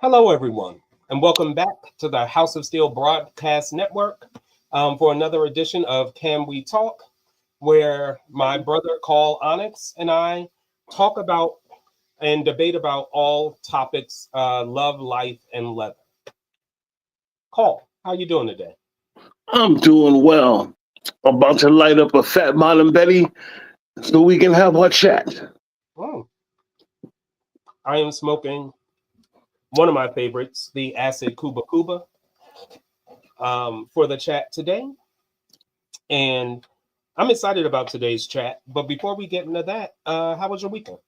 Hello, everyone, and welcome back to the House of Steel Broadcast Network for another edition of Can We Talk, where my brother Khal Onyx and I talk about and debate about all topics love, life, and leather. Khal, how you doing today? I'm doing well. About to light up a fat bottom Betty so we can have our chat. Oh, I am smoking one of my favorites, the Acid Cuba Cuba, for the chat today. And I'm excited about today's chat. But before we get into that, how was your weekend?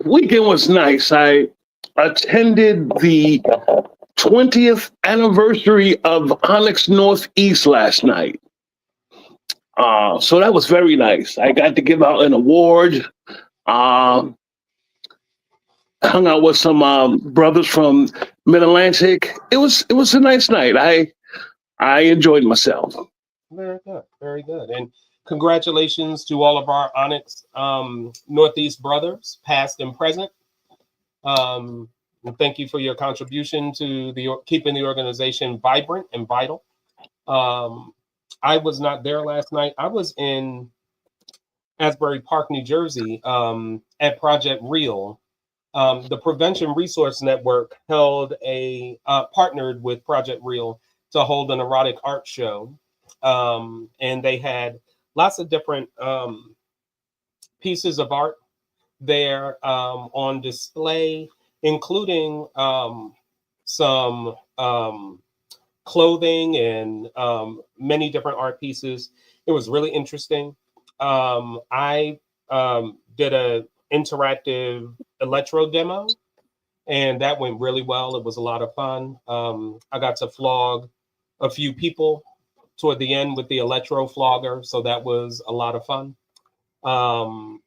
Weekend was nice. I attended the 20th anniversary of Onyx Northeast last night. So that was very nice. I got to give out an award. Um, Hung out with some brothers from Mid Atlantic. It was a nice night. I enjoyed myself. Very good, very good. And congratulations to all of our Onyx Northeast brothers, past and present. And thank you for your contribution to the keeping the organization vibrant and vital. Um, I was not there last night. I was in Asbury Park, New Jersey, at Project Real. The Prevention Resource Network held a partnered with Project Real to hold an erotic art show, and they had lots of different pieces of art there on display, including some clothing and many different art pieces. It was really interesting. I did a interactive electro demo, and that went really well. It was a lot of fun. I got to flog a few people toward the end with the electro flogger, so that was a lot of fun.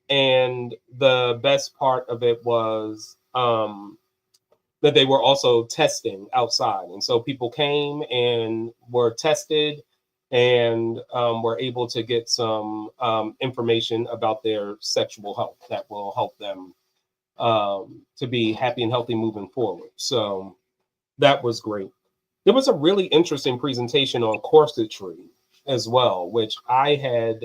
And the best part of it was that they were also testing outside. And so people came and were tested and were able to get some information about their sexual health that will help them to be happy and healthy moving forward. So that was great. There was a really interesting presentation on corsetry as well, which I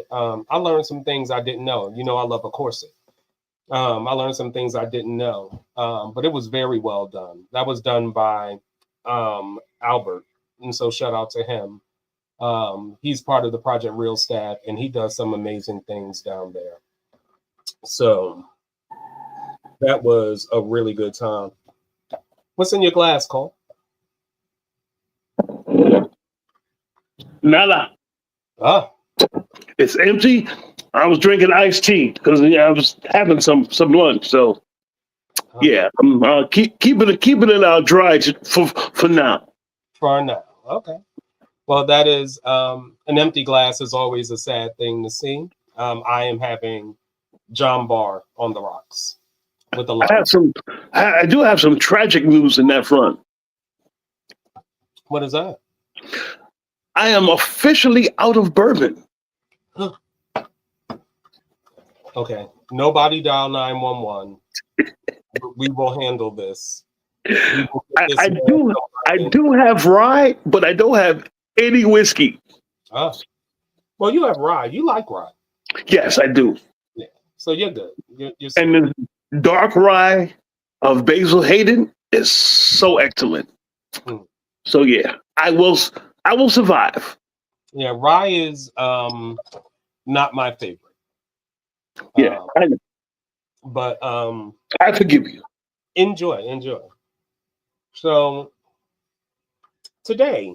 learned some things I didn't know. You know, I love a corset. I learned some things I didn't know, but it was very well done. That was done by Albert, and so shout out to him. He's part of the Project Real staff, and he does some amazing things down there. So that was a really good time. What's in your glass, Cole? Nada. Ah, It's empty. I was drinking iced tea because I was having some lunch. So ah, yeah, I'm keeping it out dry for now. for now. Okay. Well, that is an empty glass is always a sad thing to see. I am having John Bar on the rocks with a I lime. have some. I do have some tragic news in that front. What is that? I am officially out of bourbon. Okay. Nobody dial 911. We will handle this. We will get I, this I man do I somebody. do have rye, but I don't have any whiskey. Ah, well, you have rye. You like rye. Yes, I do. Yeah. So you're good. You're And safe. the dark rye of Basil Hayden is so excellent. Hmm. So yeah, I will survive. Yeah, rye is not my favorite. Yeah, Um, I but I forgive you. enjoy. So today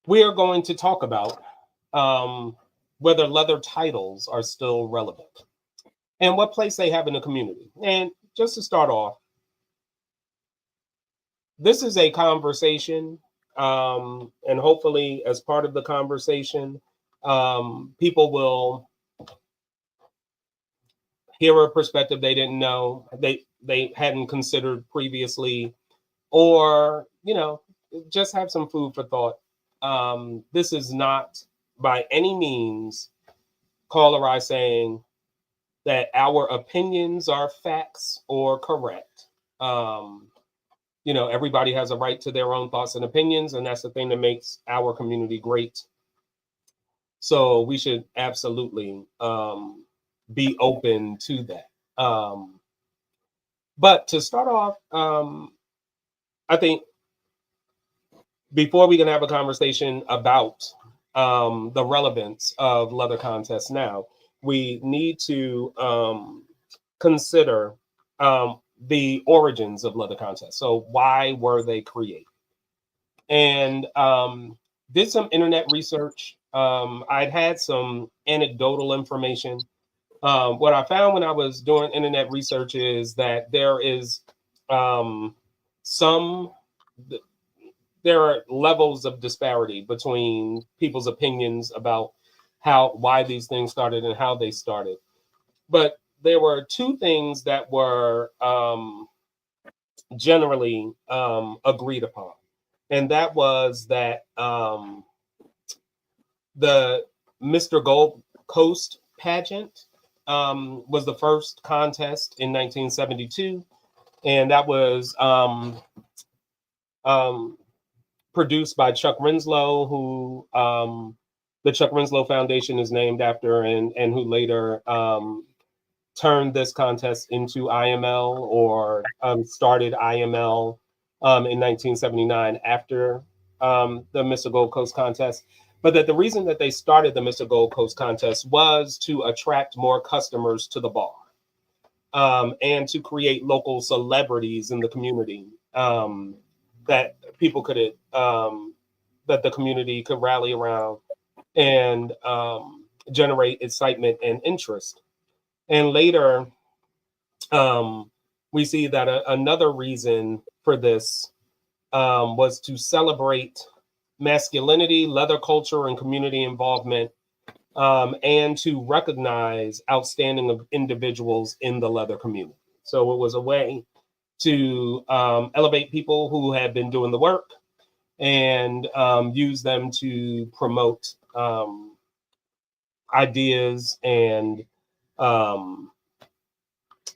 we are going to talk about um, whether leather titles are still relevant and what place they have in the community. And just to start off, this is a conversation, and hopefully, as part of the conversation, people will hear a perspective they didn't know, they hadn't considered previously, or just have some food for thought. This is not by any means Caller I saying that our opinions are facts or correct. Everybody has a right to their own thoughts and opinions, and that's the thing that makes our community great. So we should absolutely be open to that. But to start off, I think before we can have a conversation about the relevance of leather contests now, we need to consider the origins of leather contests. So why were they created? And did some internet research. I'd had some anecdotal information. What I found when I was doing internet research is that some there are levels of disparity between people's opinions about why these things started and how they started. But there were two things that were generally agreed upon, and that was that the Mr. Gold Coast pageant was the first contest in 1972, and that was produced by Chuck Renslow, who the Chuck Renslow Foundation is named after, and who later turned this contest into IML, or started IML in 1979 after the Mr. Gold Coast contest. But that the reason that they started the Mr. Gold Coast contest was to attract more customers to the bar, and to create local celebrities in the community that people could that the community could rally around and generate excitement and interest. And later, we see that another reason for this was to celebrate masculinity, leather culture, and community involvement, and to recognize outstanding individuals in the leather community. So it was a way to elevate people who had been doing the work and use them to promote ideas and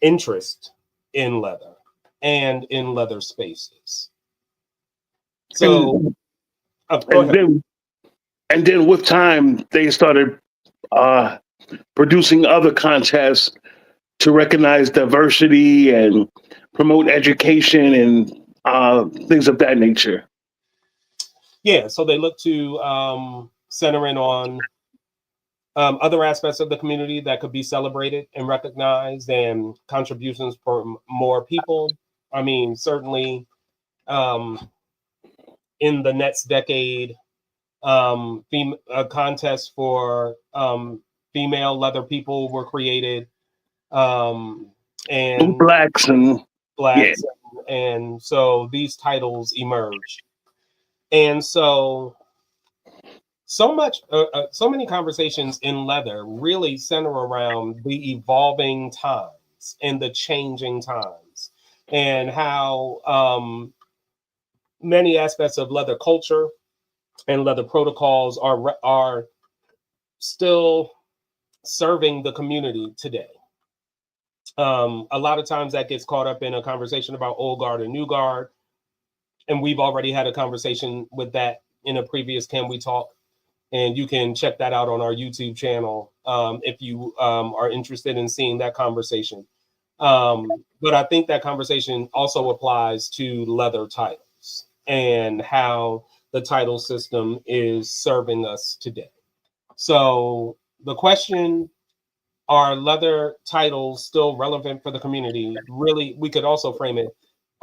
interest in leather and in leather spaces. So, go ahead. And then with time, they started producing other contests to recognize diversity and promote education and things of that nature. Yeah, so they look to center in on other aspects of the community that could be celebrated and recognized, and contributions from more people. I mean, certainly in the next decade, contests for female leather people were created, and blacks and blacks, and so these titles emerged, and so many conversations in leather really center around the evolving times and the changing times, and how many aspects of leather culture and leather protocols are still serving the community today. A lot of times that gets caught up in a conversation about old guard and new guard, and we've already had a conversation with that in a previous Can We Talk, and you can check that out on our YouTube channel if you are interested in seeing that conversation. But I think that conversation also applies to leather titles and how the title system is serving us today. So the question, are leather titles still relevant for the community? Really, we could also frame it,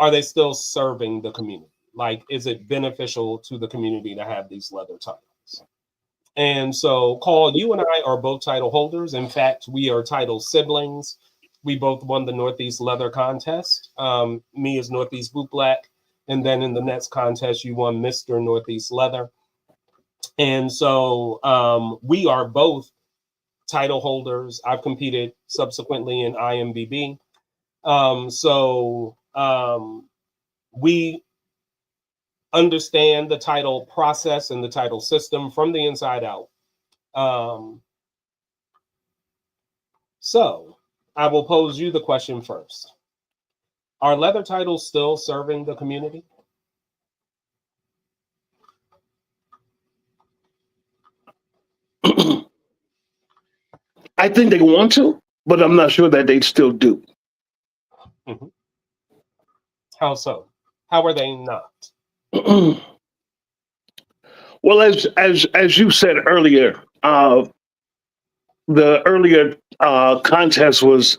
are they still serving the community? Like, is it beneficial to the community to have these leather titles? And so, Khal, you and I are both title holders. In fact, we are title siblings. We both won the Northeast Leather Contest. Me as Northeast Bootblack. And then in the next contest, you won Mr. Northeast Leather. And so we are both title holders. I've competed subsequently in IMBB. We understand the title process and the title system from the inside out. So I will pose you the question first. Are leather titles still serving the community? I think they want to, but I'm not sure that they still do. Mm-hmm. How so? How are they not? Well, as you said earlier, the earlier contest was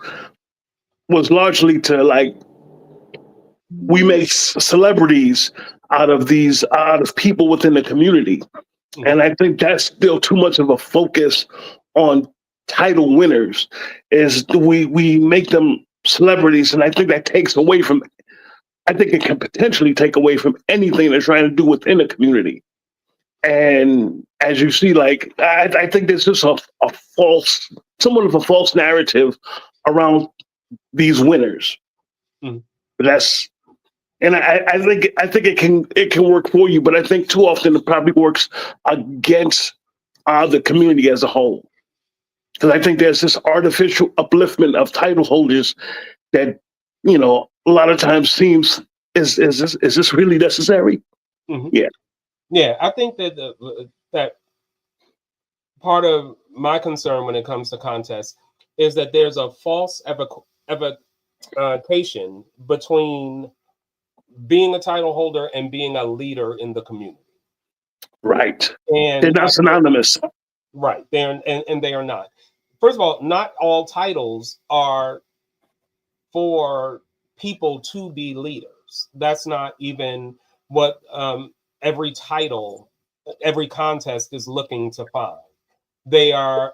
largely to like we make celebrities out of people within the community, Mm-hmm. and I think that's still too much of a focus on title winners. Is we make them celebrities, and I think that takes away from. I think it can potentially take away from anything they're trying to do within the community. And as you see, like I think there's just a false, somewhat of a false narrative around these winners. Mm-hmm. That's and I think it can work for you, but I think too often it probably works against the community as a whole. Because I think there's this artificial upliftment of title holders that a lot of times seems is this really necessary? Mm-hmm. Yeah, Yeah, I think that that part of my concern when it comes to contests is that there's a false evocation between being a title holder and being a leader in the community. right. They're And not synonymous. right, and they are not. First of all, not all titles are for people to be leaders. That's not even what every title, every contest is looking to find. They are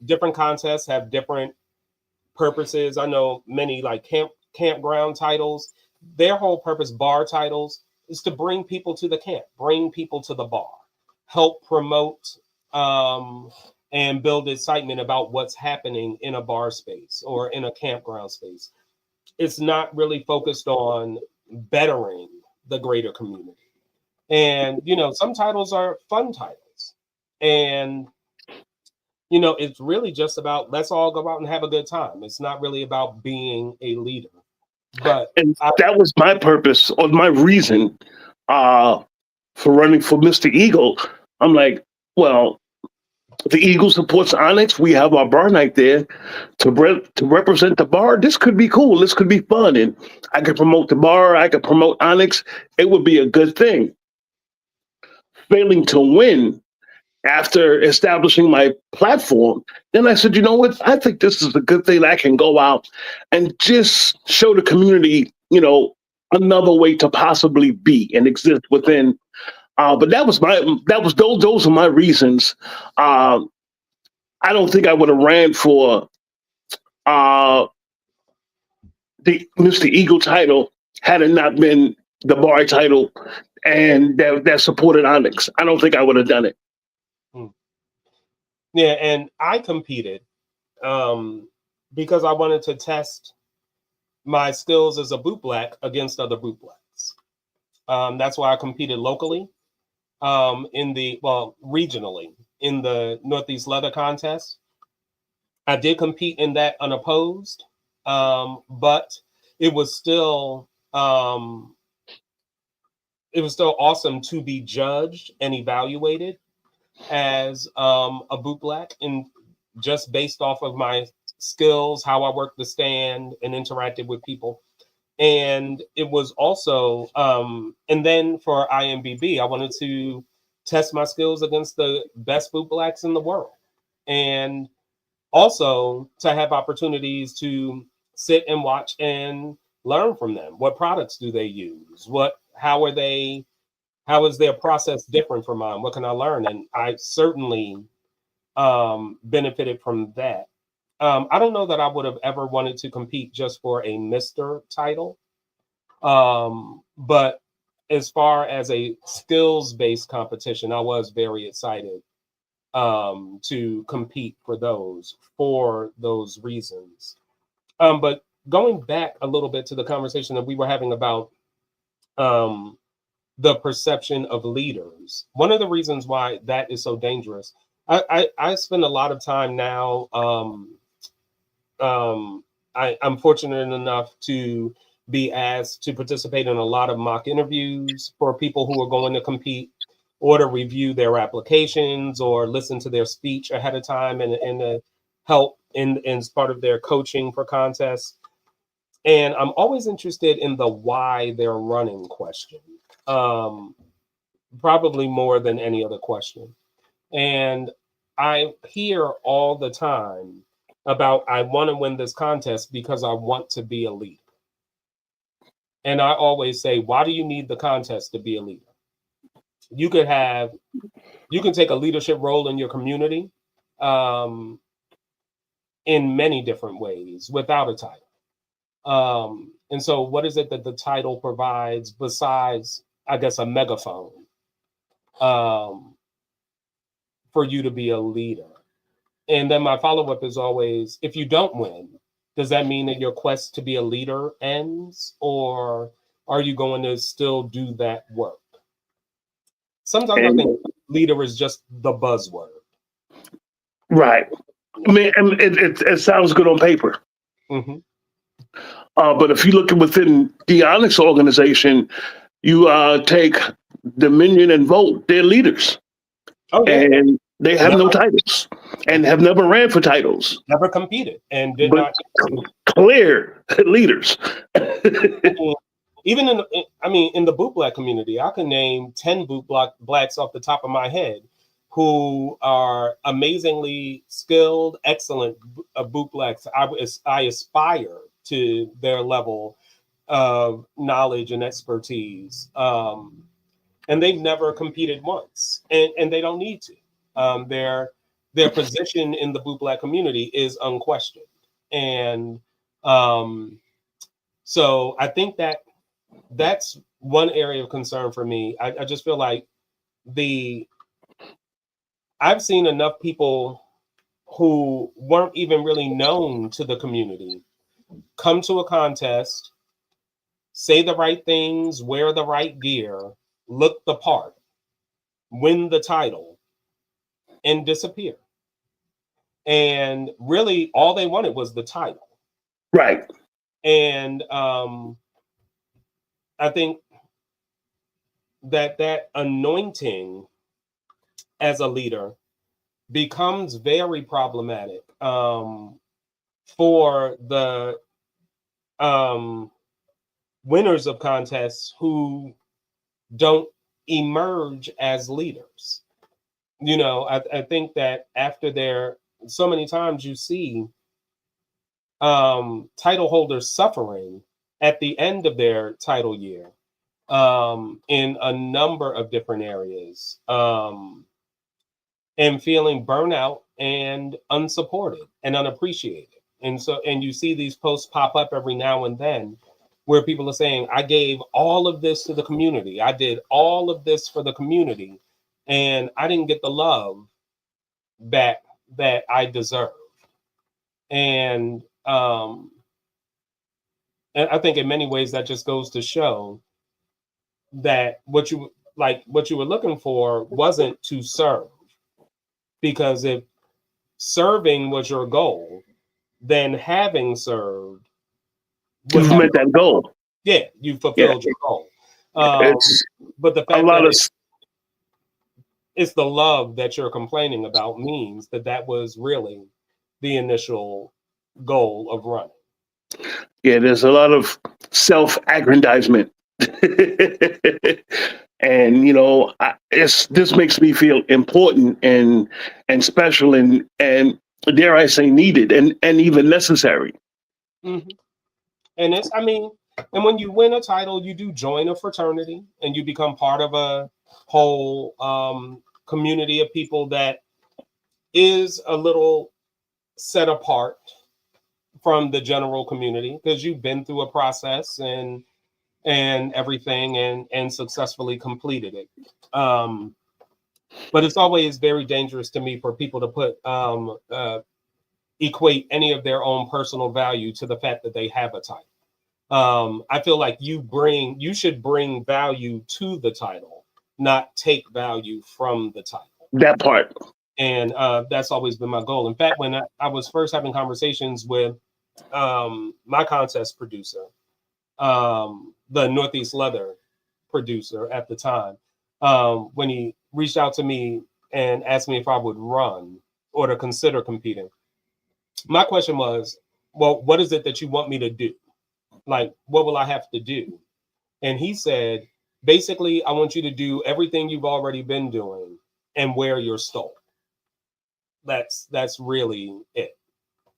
different contests have different purposes. I know many like campground titles. Their whole purpose, bar titles, is to bring people to the camp, bring people to the bar, help promote um, and build excitement about what's happening in a bar space or in a campground space. It's not really focused on bettering the greater community. And some titles are fun titles, and it's really just about let's all go out and have a good time. It's not really about being a leader. But And that was my purpose or my reason uh, for running for Mr. Eagle. I'm like, well, the Eagle supports Onyx. We have our bar night there to represent the bar. This could be cool. This could be fun, and I could promote the bar. I could promote Onyx. It would be a good thing. Failing to win after establishing my platform, then I said, you know what? I think this is a good thing. I can go out and just show the community, another way to possibly be and exist within. But those are my reasons. Um, I don't think I would have ran for uh, the Mr. Eagle title had it not been the bar title and that supported Onyx. I don't think I would have done it. yeah, and I competed because I wanted to test my skills as a bootblack against other bootblacks. That's why I competed locally regionally in the Northeast Leather Contest. I did compete in that unopposed, but it was still awesome to be judged and evaluated as a bootblack, and just based off of my skills, how I worked the stand and interacted with people. And it was also and then for IMBB, I wanted to test my skills against the best bootblacks in the world, and also to have opportunities to sit and watch and learn from them. What products do they use? How is their process different from mine? What can I learn? And I certainly benefited from that. I don't know that I would have ever wanted to compete just for a Mr. title. But as far as a skills-based competition, I was very excited to compete for those reasons. But going back a little bit to the conversation that we were having about um, the perception of leaders, one of the reasons why that is so dangerous, I spend a lot of time now I'm fortunate enough to be asked to participate in a lot of mock interviews for people who are going to compete, or to review their applications or listen to their speech ahead of time, and to help in as part of their coaching for contests. And I'm always interested in the why they're running question, um, probably more than any other question. And I hear all the time about, I want to win this contest because I want to be a leader. And I always say, why do you need the contest to be a leader? You could have, you can take a leadership role in your community, um, in many different ways without a title. And so, what is it that the title provides besides, I guess, a megaphone, um, for you to be a leader? And then my follow up is always, if you don't win, does that mean that your quest to be a leader ends, or are you going to still do that work? Sometimes I And think leader is just the buzzword. right. I mean, and it sounds good on paper. Hmm. But if you look within the Onyx organization, you take Dominion and Vote, they're leaders. Oh yeah, And they have no never, titles and have never ran for titles, never competed and did but not. clear leaders. I mean, even I mean, in the Bootblack community, I can name 10 blacks off the top of my head who are amazingly skilled, excellent Bootblacks. I aspire to their level of knowledge and expertise. And they've never competed once, and they don't need to. Their position in the Bootblack community is unquestioned. And um, so I think that that's one area of concern for me. I just feel like the I've seen enough people who weren't even really known to the community come to a contest, say the right things, wear the right gear, look the part, win the title, and disappear. And really, all they wanted was the title. Right. And I think that anointing as a leader becomes very problematic, for the um, winners of contests who don't emerge as leaders. You know, I think that after there, so many times you see title holders suffering at the end of their title year, in a number of different areas, and feeling burnout and unsupported and unappreciated. And so, and you see these posts pop up every now and then where people are saying, I gave all of this to the community. I did all of this for the community, and I didn't get the love that I deserve. And and I think in many ways that just goes to show that what you were looking for wasn't to serve. Because if serving was your goal, then having served would You've have, met that goal. yeah, you Yeah. fulfilled your goal. It's But the a fact lot that of it's the love that you're complaining about means that that was really the initial goal of running. yeah, there's a lot of self-aggrandizement. And this makes me feel important and special and dare I say needed and even necessary. Hmm. And it's, I mean, and when you win a title, you do join a fraternity and you become part of a whole community of people that is a little set apart from the general community because you've been through a process and everything and successfully completed it. Um, but it's always very dangerous to me for people to put equate any of their own personal value to the fact that they have a title. I feel like you should bring value to the title, not take value from the title. That part. And that's always been my goal. In fact, when I was first having conversations with my contest producer, the Northeast Leather producer at the time, when he reached out to me and asked me if I would run or to consider competing, my question was, well, what is it that you want me to do? Like, what will I have to do? And he said, basically, I want you to do everything you've already been doing and wear your stole. That's really it.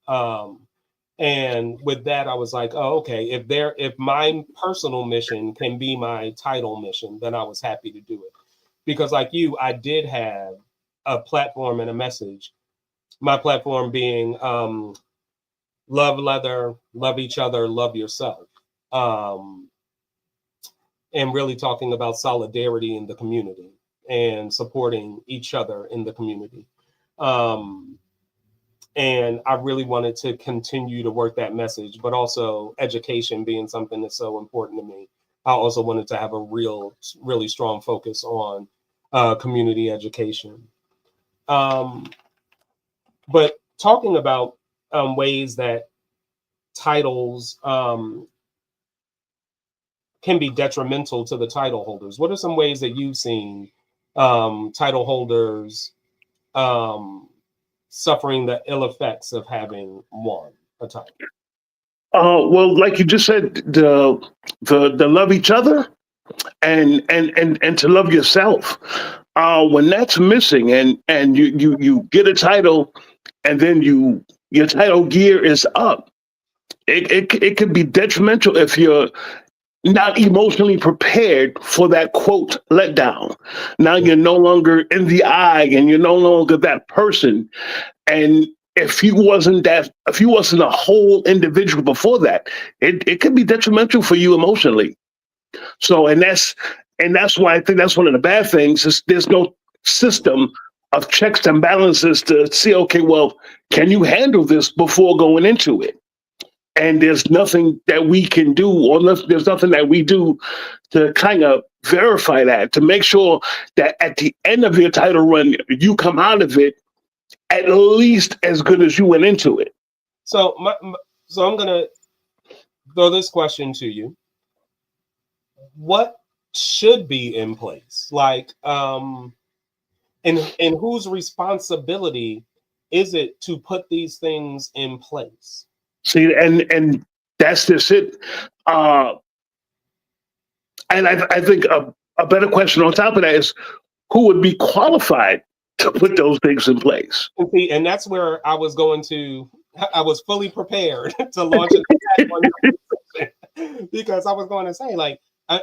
Um, and with that, I was like, oh, okay. If my personal mission can be my title mission, then I was happy to do it. Because like you, I did have a platform and a message. My platform being love leather, love each other, love yourself. Um, and really talking about solidarity in the community and supporting each other in the community. Um, and I really wanted to continue to work that message, but also education being something that's so important to me. I also wanted to have a really strong focus on community education. Um, but talking about ways that titles can be detrimental to the title holders, what are some ways that you've seen title holders um, suffering the ill effects of having won a title? Well, like you just said, the love each other and to love yourself. When that's missing, and you get a title, and then your title gear is up. It could be detrimental if you're not emotionally prepared for that quote letdown. Now you're no longer in the eye, and you're no longer that person. And if you wasn't a whole individual before that, it could be detrimental for you emotionally. So and that's why I think that's one of the bad things is there's no system of checks and balances to see, okay, well, can you handle this before going into it? And there's nothing that we can do, or there's nothing that we do to kind of verify that, to make sure that at the end of your title run, you come out of it at least as good as you went into it. So, so I'm gonna throw this question to you: what should be in place? Like, and whose responsibility is it to put these things in place? See, and that's just it. Uh, and I think a better question on top of that is who would be qualified to put those things in place. And see, and that's where I was going to. I was fully prepared to launch an attack on your position because I was going to say, like, I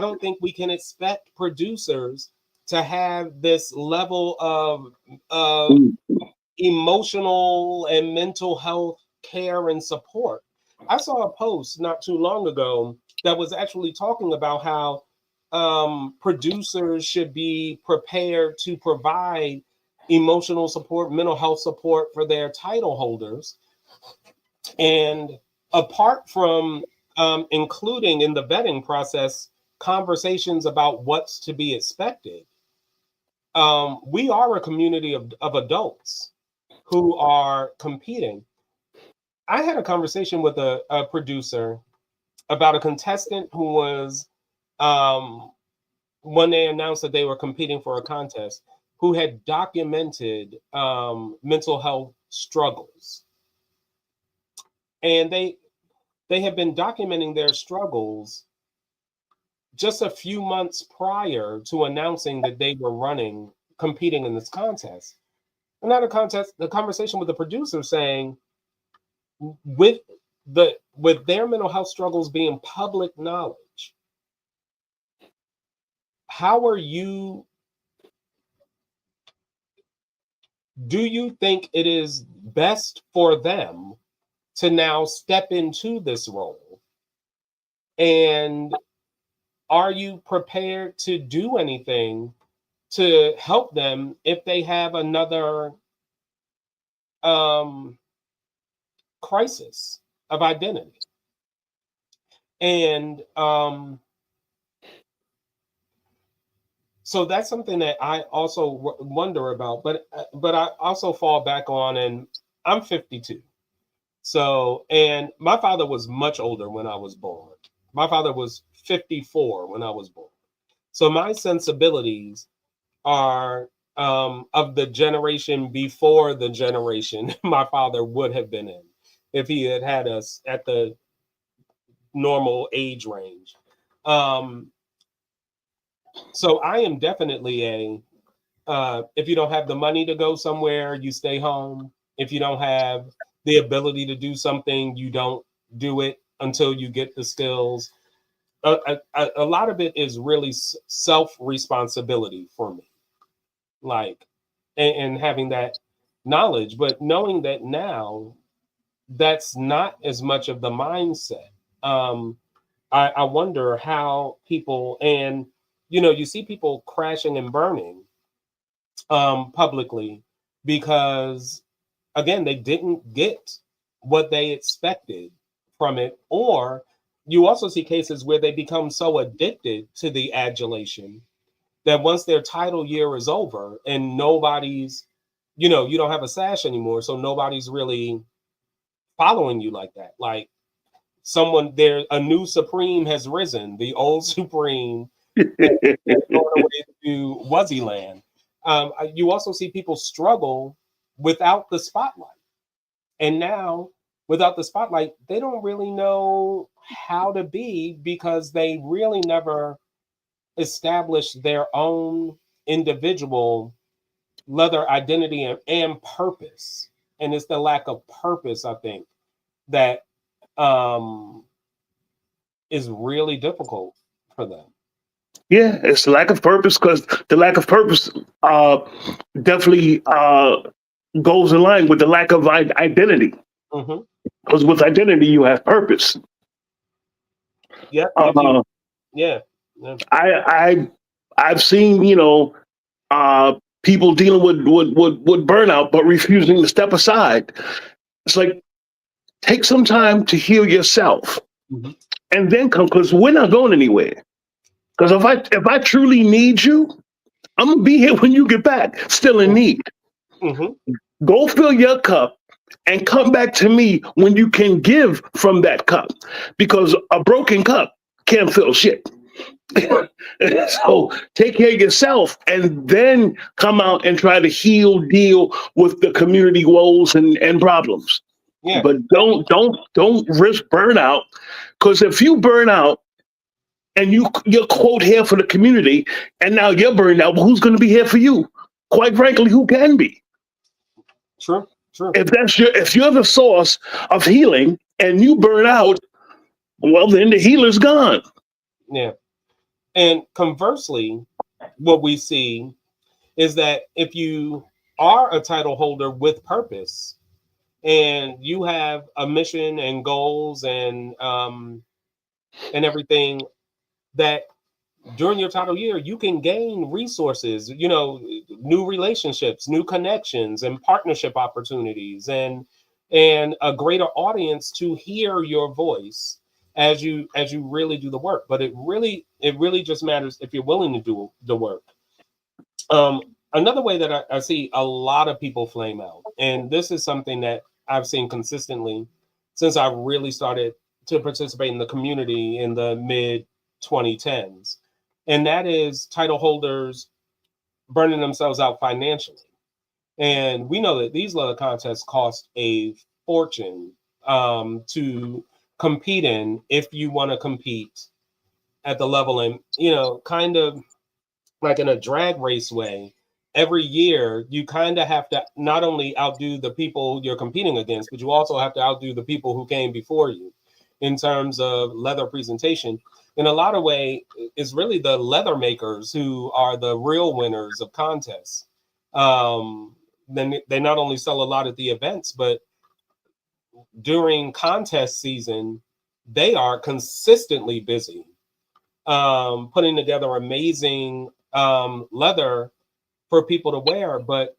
don't think we can expect producers to have this level of emotional and mental health care and support. I saw a post not too long ago that was actually talking about how producers should be prepared to provide emotional support, mental health support for their title holders. And apart from including in the vetting process conversations about what's to be expected, we are a community of adults who are competing. I had a conversation with a producer about a contestant who was, when they announced that they were competing for a contest, who had documented mental health struggles. And they had been documenting their struggles just a few months prior to announcing that they were competing in this contest. And now the conversation with the producer saying, with their mental health struggles being public knowledge, how are you do you think it is best for them to now step into this role? And are you prepared to do anything to help them if they have another um, crisis of identity? And So that's something that I also wonder about, but I also fall back on, and I'm 52. So, and my father was much older when I was born. My father was 54 when I was born. So my sensibilities are of the generation before the generation my father would have been in if he had had us at the normal age range. Um, so I am definitely a if you don't have the money to go somewhere, you stay home. If you don't have the ability to do something, you don't do it until you get the skills. A lot of it is really self responsibility for me, like, and having that knowledge, but knowing that now that's not as much of the mindset. Um, I wonder how people, and you see people crashing and burning publicly because, again, they didn't get what they expected from it. Or you also see cases where they become so addicted to the adulation that once their title year is over and nobody's, you don't have a sash anymore, so nobody's really following you like that. Like, someone there, a new supreme has risen, the old supreme has gone away to Wuzzy Land. You also see people struggle without the spotlight. And now, without the spotlight, they don't really know how to be because they really never established their own individual leather identity and purpose. And it's the lack of purpose, I think, that um, is really difficult for them. Yeah, it's the lack of purpose because the lack of purpose definitely goes in line with the lack of identity. Hmm. Because with identity, you have purpose. Yep. If you, Uh, yeah. Yeah. I I've seen uh, people dealing with burnout but refusing to step aside. It's like take some time to heal yourself Mhm. and then come because we're not going anywhere. Because if I truly need you, I'm gonna be here when you get back, still in need. Mhm. Go fill your cup and come back to me when you can give from that cup. Because a broken cup can't fill shit. Right. So take care of yourself and then come out and try to deal with the community woes and problems. Yeah. But don't risk burnout because if you burn out and you're quote here for the community and now you're burned out, well, who's going to be here for you? Quite frankly, who can be? True. True. If you're the source of healing and you burn out, well then the healer's gone. Yeah. And conversely, what we see is that if you are a title holder with purpose and you have a mission and goals and everything, that during your title year you can gain resources, new relationships, new connections, and partnership opportunities, and a greater audience to hear your voice as you really do the work. But it really just matters if you're willing to do the work. Another way that I see a lot of people flame out, and this is something that I've seen consistently since I really started to participate in the community in the mid 2010s, and that is title holders burning themselves out financially. And we know that these leather contests cost a fortune to compete in if you want to compete at the level, and kind of like in a drag race way. Every year you kind of have to not only outdo the people you're competing against, but you also have to outdo the people who came before you in terms of leather presentation. In a lot of way, it's really the leather makers who are the real winners of contests. Then they not only sell a lot at the events, but during contest season they are consistently busy putting together amazing leather for people to wear. But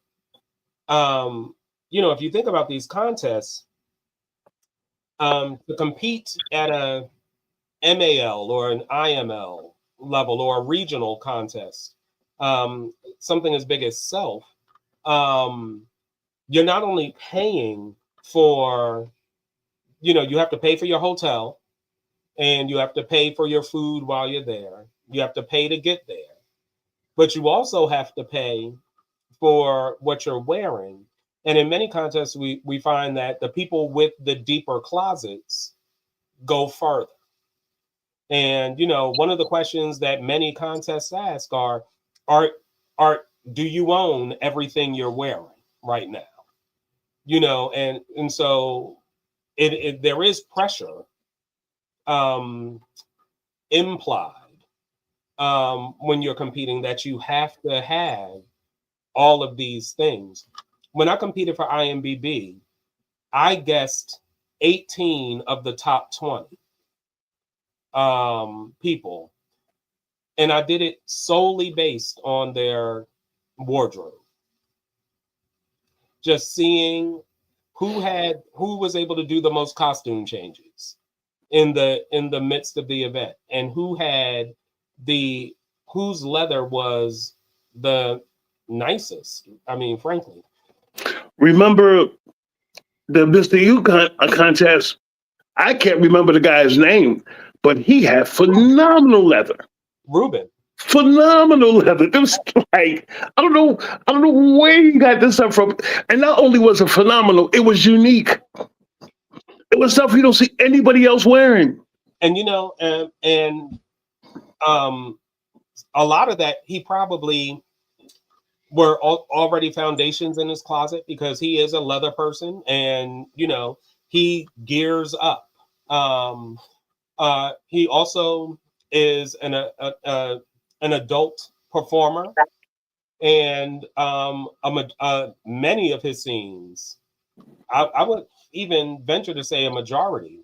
if you think about these contests, to compete at a MAL or an IML level or a regional contest, something as big as self, you're not only paying for, you have to pay for your hotel, and you have to pay for your food while you're there. You have to pay to get there, but you also have to pay for what you're wearing. And in many contests, we find that the people with the deeper closets go further. And one of the questions that many contests ask are are do you own everything you're wearing right now? And so there is pressure implied when you're competing, that you have to have all of these things. When I competed for IMBB, I guessed 18 of the top 20 people, and I did it solely based on their wardrobe. Just seeing who was able to do the most costume changes in the midst of the event, and whose leather was the nicest. I mean, frankly. Remember the Mr. U contest? I can't remember the guy's name, but he had phenomenal leather. Ruben. Phenomenal leather. It was like, I don't know where he got this stuff from. And not only was it phenomenal, it was unique. It was stuff you don't see anybody else wearing. And a lot of that, he probably were already foundations in his closet, because he is a leather person, and he gears up. He also is an adult performer, and many of his scenes, I would even venture to say a majority,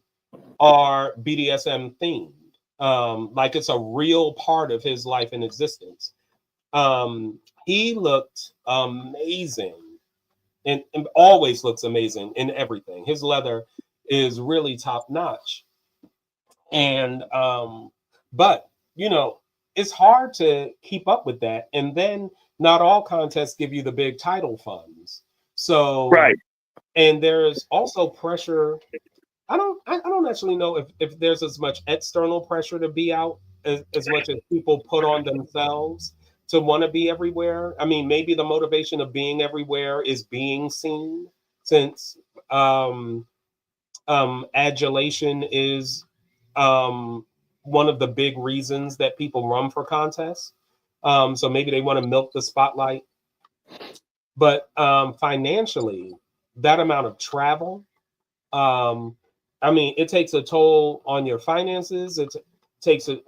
are BDSM themed. Like it's a real part of his life and existence. He looked amazing, and always looks amazing in everything. His leather is really top notch. And but it's hard to keep up with that. And then not all contests give you the big title funds. So right. And there's also pressure. I don't actually know if there's as much external pressure to be out as much as people put on themselves to want to be everywhere. I mean, maybe the motivation of being everywhere is being seen, since adulation is one of the big reasons that people run for contests. So maybe they want to milk the spotlight. But financially, that amount of travel, I mean, it takes a toll on your finances. It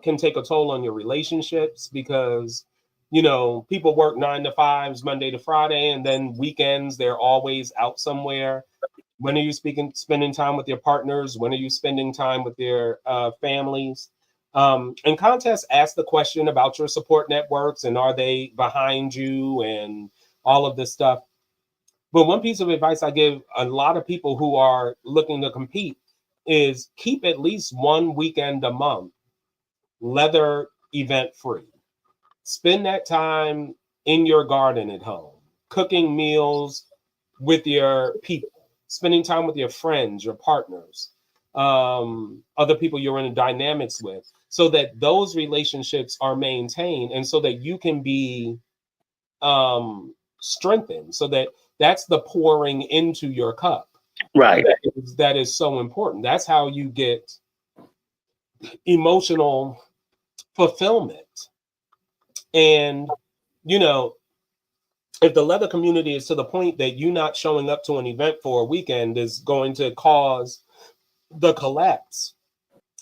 can take a toll on your relationships, because people work 9 to 5s Monday to Friday, and then weekends they're always out somewhere. When are you spending time with your partners? When are you spending time with your families? And contests ask the question about your support networks, and are they behind you, and all of this stuff. But one piece of advice I give a lot of people who are looking to compete is keep at least one weekend a month leather event free. Spend that time in your garden at home, cooking meals with your people, spending time with your friends, your partners, other people you're in dynamics with, so that those relationships are maintained, and so that you can be strengthened, so that's the pouring into your cup. Right. That is so important. That's how you get emotional fulfillment. And if the leather community is to the point that you not showing up to an event for a weekend is going to cause the collapse,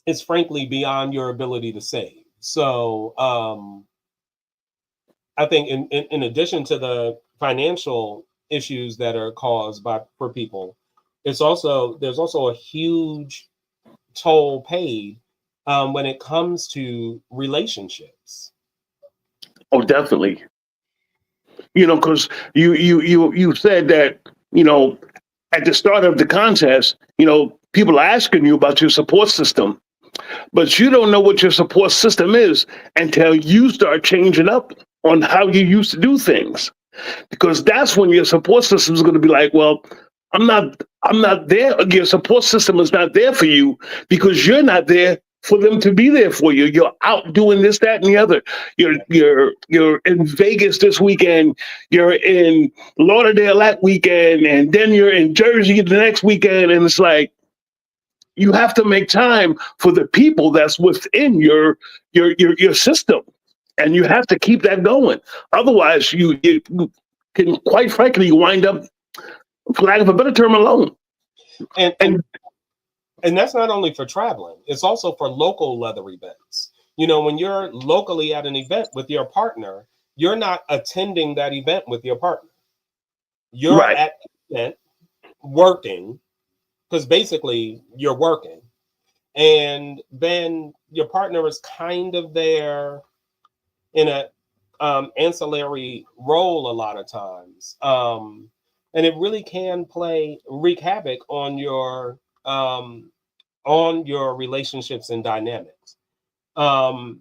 it's frankly beyond your ability to save. So I think in addition to the financial issues that are caused for people, there's also a huge toll paid when it comes to relationships. Oh, definitely. Because you said that at the start of the contest, people are asking you about your support system, but you don't know what your support system is until you start changing up on how you used to do things, because that's when your support system is going to be like, well, I'm not there. Your support system is not there for you because you're not there for them to be there for you. You're out doing this, that, and the other. You're in Vegas this weekend. You're in Lauderdale that weekend, and then you're in Jersey the next weekend. And it's like you have to make time for the people that's within your system, and you have to keep that going. Otherwise, you can, quite frankly, wind up, for lack of a better term, alone. And that's not only for traveling, it's also for local leather events. You know, when you're locally at an event with your partner, you're not attending that event with your partner. You're Right. at the event working, because basically you're working. And then your partner is kind of there in a ancillary role a lot of times. And it really can wreak havoc on your relationships and dynamics. But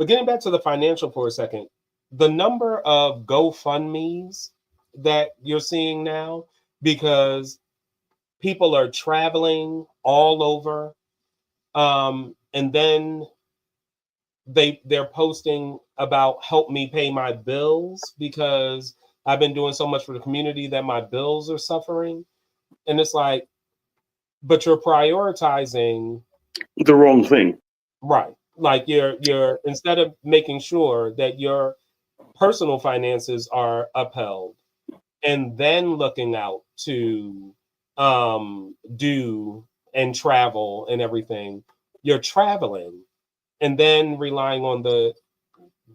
getting back to the financial for a second, the number of GoFundMe's that you're seeing now, because people are traveling all over, and then they're posting about help me pay my bills because I've been doing so much for the community that my bills are suffering. And it's like, but you're prioritizing The wrong thing. right. Like you're instead of making sure that your personal finances are upheld and then looking out to do and travel and everything, you're traveling and then relying on the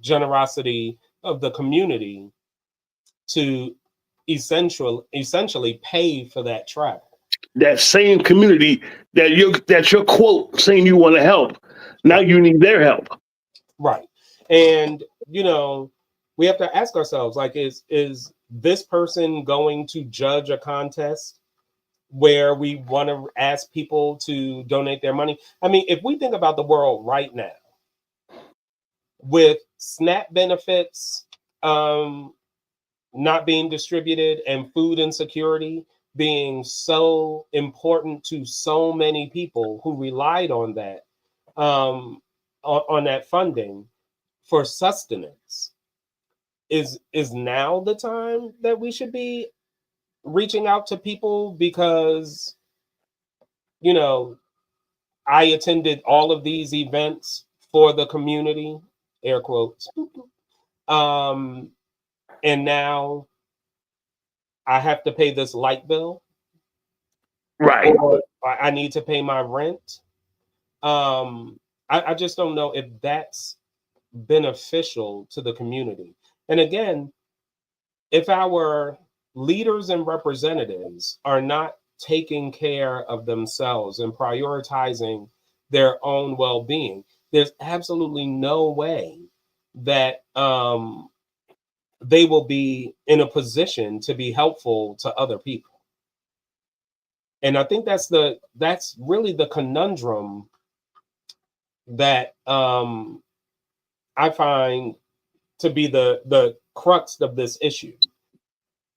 generosity of the community to essentially pay for that travel. That same community that's your quote saying you want to help. Now you need their help. Right. And you know, we have to ask ourselves, like, is this person going to judge a contest where we want to ask people to donate their money? I mean, if we think about the world right now with SNAP benefits not being distributed and food insecurity being so important to so many people who relied on that on that funding for sustenance, is now the time that we should be reaching out to people because, you know, I attended all of these events for the community, air quotes, and now I have to pay this light bill, Right. or I need to pay my rent. I just don't know if that's beneficial to the community. And again, if our leaders and representatives are not taking care of themselves and prioritizing their own well-being, there's absolutely no way that they will be in a position to be helpful to other people. And I think that's really the conundrum that I find to be the crux of this issue.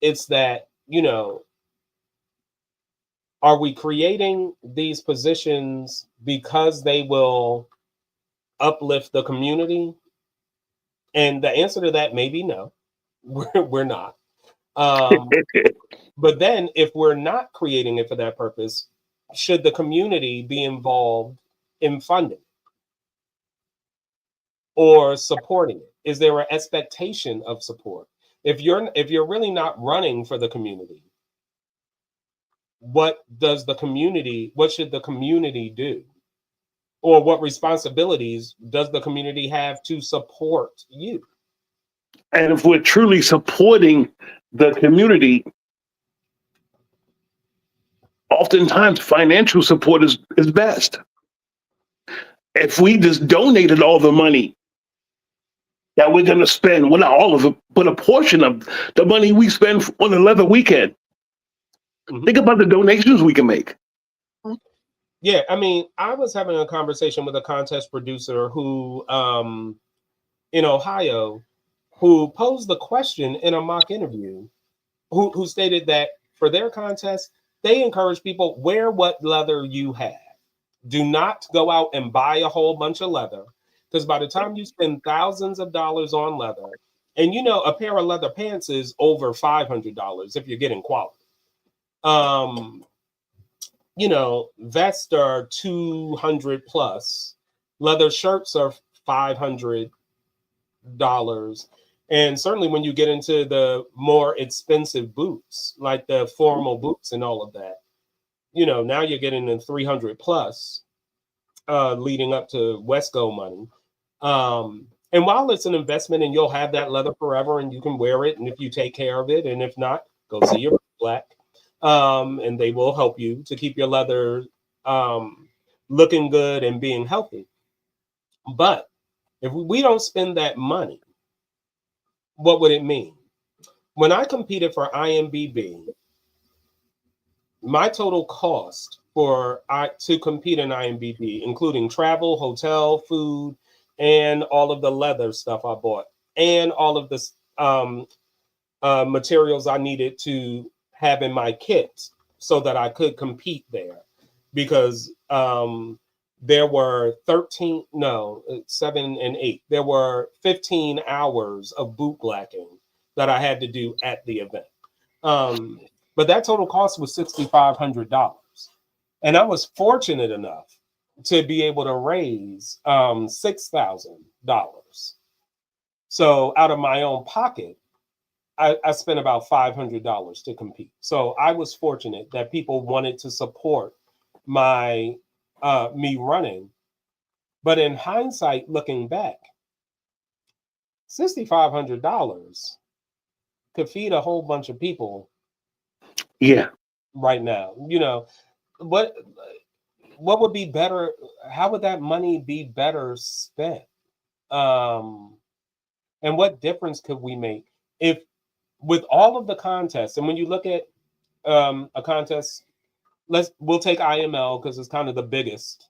It's that, you know, are we creating these positions because they will uplift the community? And the answer to that may be no, we're not. But then if we're not creating it for that purpose, should the community be involved in funding or supporting it? Is there an expectation of support? If you're really not running for the community, what should the community do? Or what responsibilities does the community have to support you? And if we're truly supporting the community, oftentimes financial support is best. If we just donated all the money that we're going to spend, well, not all of it, but a portion of the money we spend on a leather weekend, think about the donations we can make. Yeah, I mean, I was having a conversation with a contest producer who in Ohio who posed the question in a mock interview, who stated that for their contest, they encourage people wear what leather you have. Do not go out and buy a whole bunch of leather, because by the time you spend thousands of dollars on leather, and a pair of leather pants is over $500 if you're getting quality. Vests are 200 plus. Leather shirts are $500. And certainly when you get into the more expensive boots, like the formal boots and all of that, now you're getting in 300 plus, leading up to Wesco money. And while it's an investment and you'll have that leather forever and you can wear it, and if you take care of it, and if not, go see your Bootblack, and they will help you to keep your leather looking good and being healthy. But if we don't spend that money, what would it mean? When I competed for IMBB, my total cost to compete in IMBB, including travel, hotel, food, and all of the leather stuff I bought, and all of the materials I needed to have in my kit so that I could compete there, because there were 7 and 8. There were 15 hours of bootblacking that I had to do at the event. But that total cost was $6,500. And I was fortunate enough to be able to raise $6,000. So out of my own pocket, I spent about $500 to compete. So I was fortunate that people wanted to support me running. But in hindsight, looking back, $6,500 could feed a whole bunch of people. Yeah. Right now, what would be better? How would that money be better spent? And what difference could we make if, with all of the contests, and when you look at a contest, we'll take IML because it's kind of the biggest.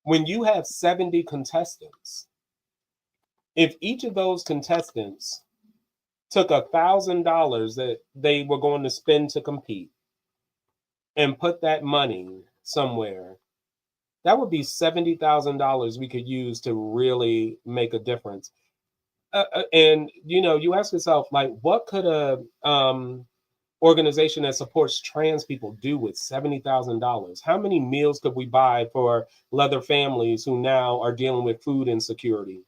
When you have 70 contestants, if each of those contestants took $1,000 that they were going to spend to compete and put that money somewhere, that would be $70,000 we could use to really make a difference. And you ask yourself, like, what could a organization that supports trans people do with $70,000? How many meals could we buy for leather families who now are dealing with food insecurity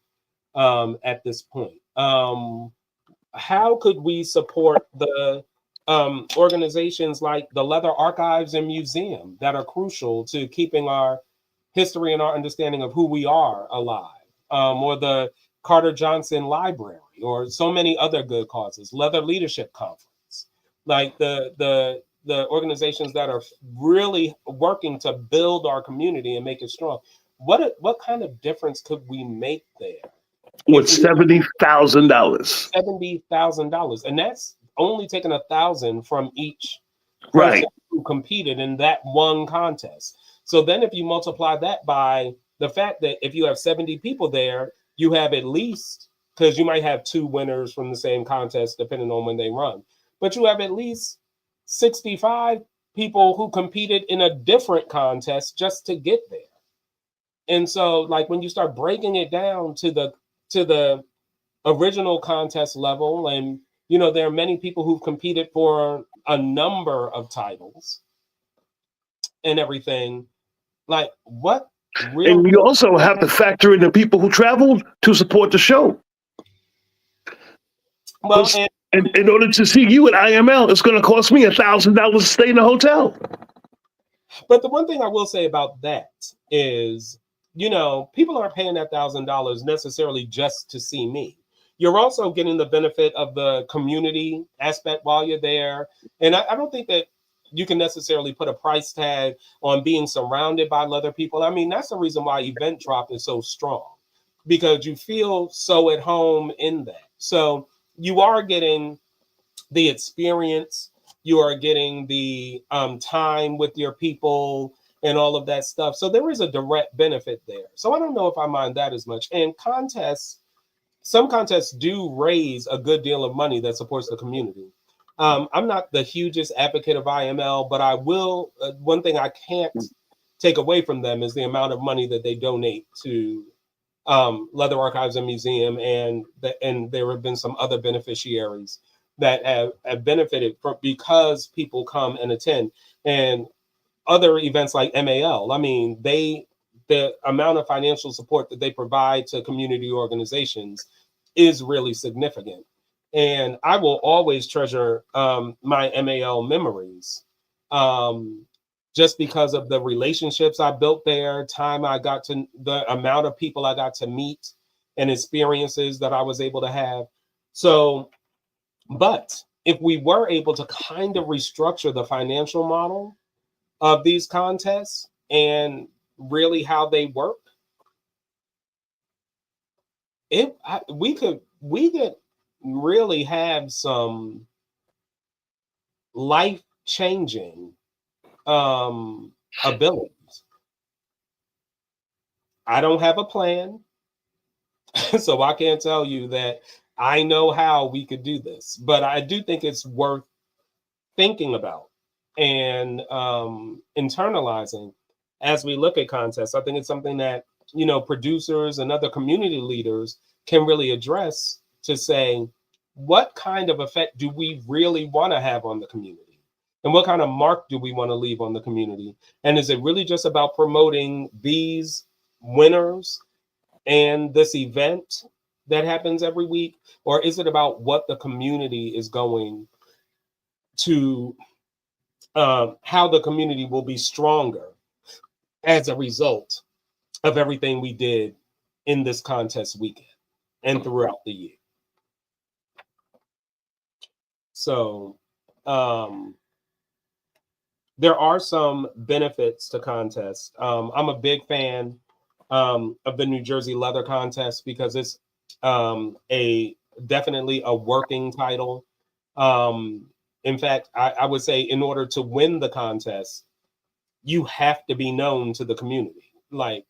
at this point? How could we support the organizations like the Leather Archives and Museum that are crucial to keeping our history and our understanding of who we are alive, or the Carter Johnson Library, or so many other good causes, Leather Leadership Conference, like the organizations that are really working to build our community and make it strong. What kind of difference could we make there? With $70,000. $70,000, and that's only taking 1,000 from each person Right. who competed in that one contest. So then, if you multiply that by the fact that if you have 70 people there, you have at least, because you might have 2 winners from the same contest depending on when they run, but you have at least 65 people who competed in a different contest just to get there. And so, like, when you start breaking it down to the original contest level, and there are many people who've competed for a number of titles and everything, like, what real. And you also have to factor in the people who traveled to support the show. Well, and in order to see you at IML, it's going to cost me $1,000 to stay in a hotel. But the one thing I will say about that is, people aren't paying that $1,000 necessarily just to see me. You're also getting the benefit of the community aspect while you're there. And I don't think that you can necessarily put a price tag on being surrounded by leather people. I mean, that's the reason why Event Drop is so strong, because you feel so at home in that. So you are getting the experience, you are getting the time with your people and all of that stuff. So there is a direct benefit there. So I don't know if I mind that as much. And contests, some contests do raise a good deal of money that supports the community. I'm not the hugest advocate of IML, but I will. One thing I can't take away from them is the amount of money that they donate to Leather Archives and Museum, and there have been some other beneficiaries that have benefited from because people come and attend, and other events like MAL. I mean, the amount of financial support that they provide to community organizations is really significant. And I will always treasure my MAL memories, just because of the relationships I built there, the amount of people I got to meet, and experiences that I was able to have. So, but if we were able to kind of restructure the financial model of these contests and really how they work, we could really have some life changing abilities. I don't have a plan, so I can't tell you that I know how we could do this, but I do think it's worth thinking about and internalizing as we look at contests. I think it's something that, producers and other community leaders can really address to say, what kind of effect do we really want to have on the community? And what kind of mark do we want to leave on the community? And is it really just about promoting these winners and this event that happens every week? Or is it about what the community is going to, how the community will be stronger as a result of everything we did in this contest weekend and throughout the year? So there are some benefits to contests. I'm a big fan of the New Jersey Leather Contest because it's definitely a working title. In fact, I would say in order to win the contest, you have to be known to the community. Like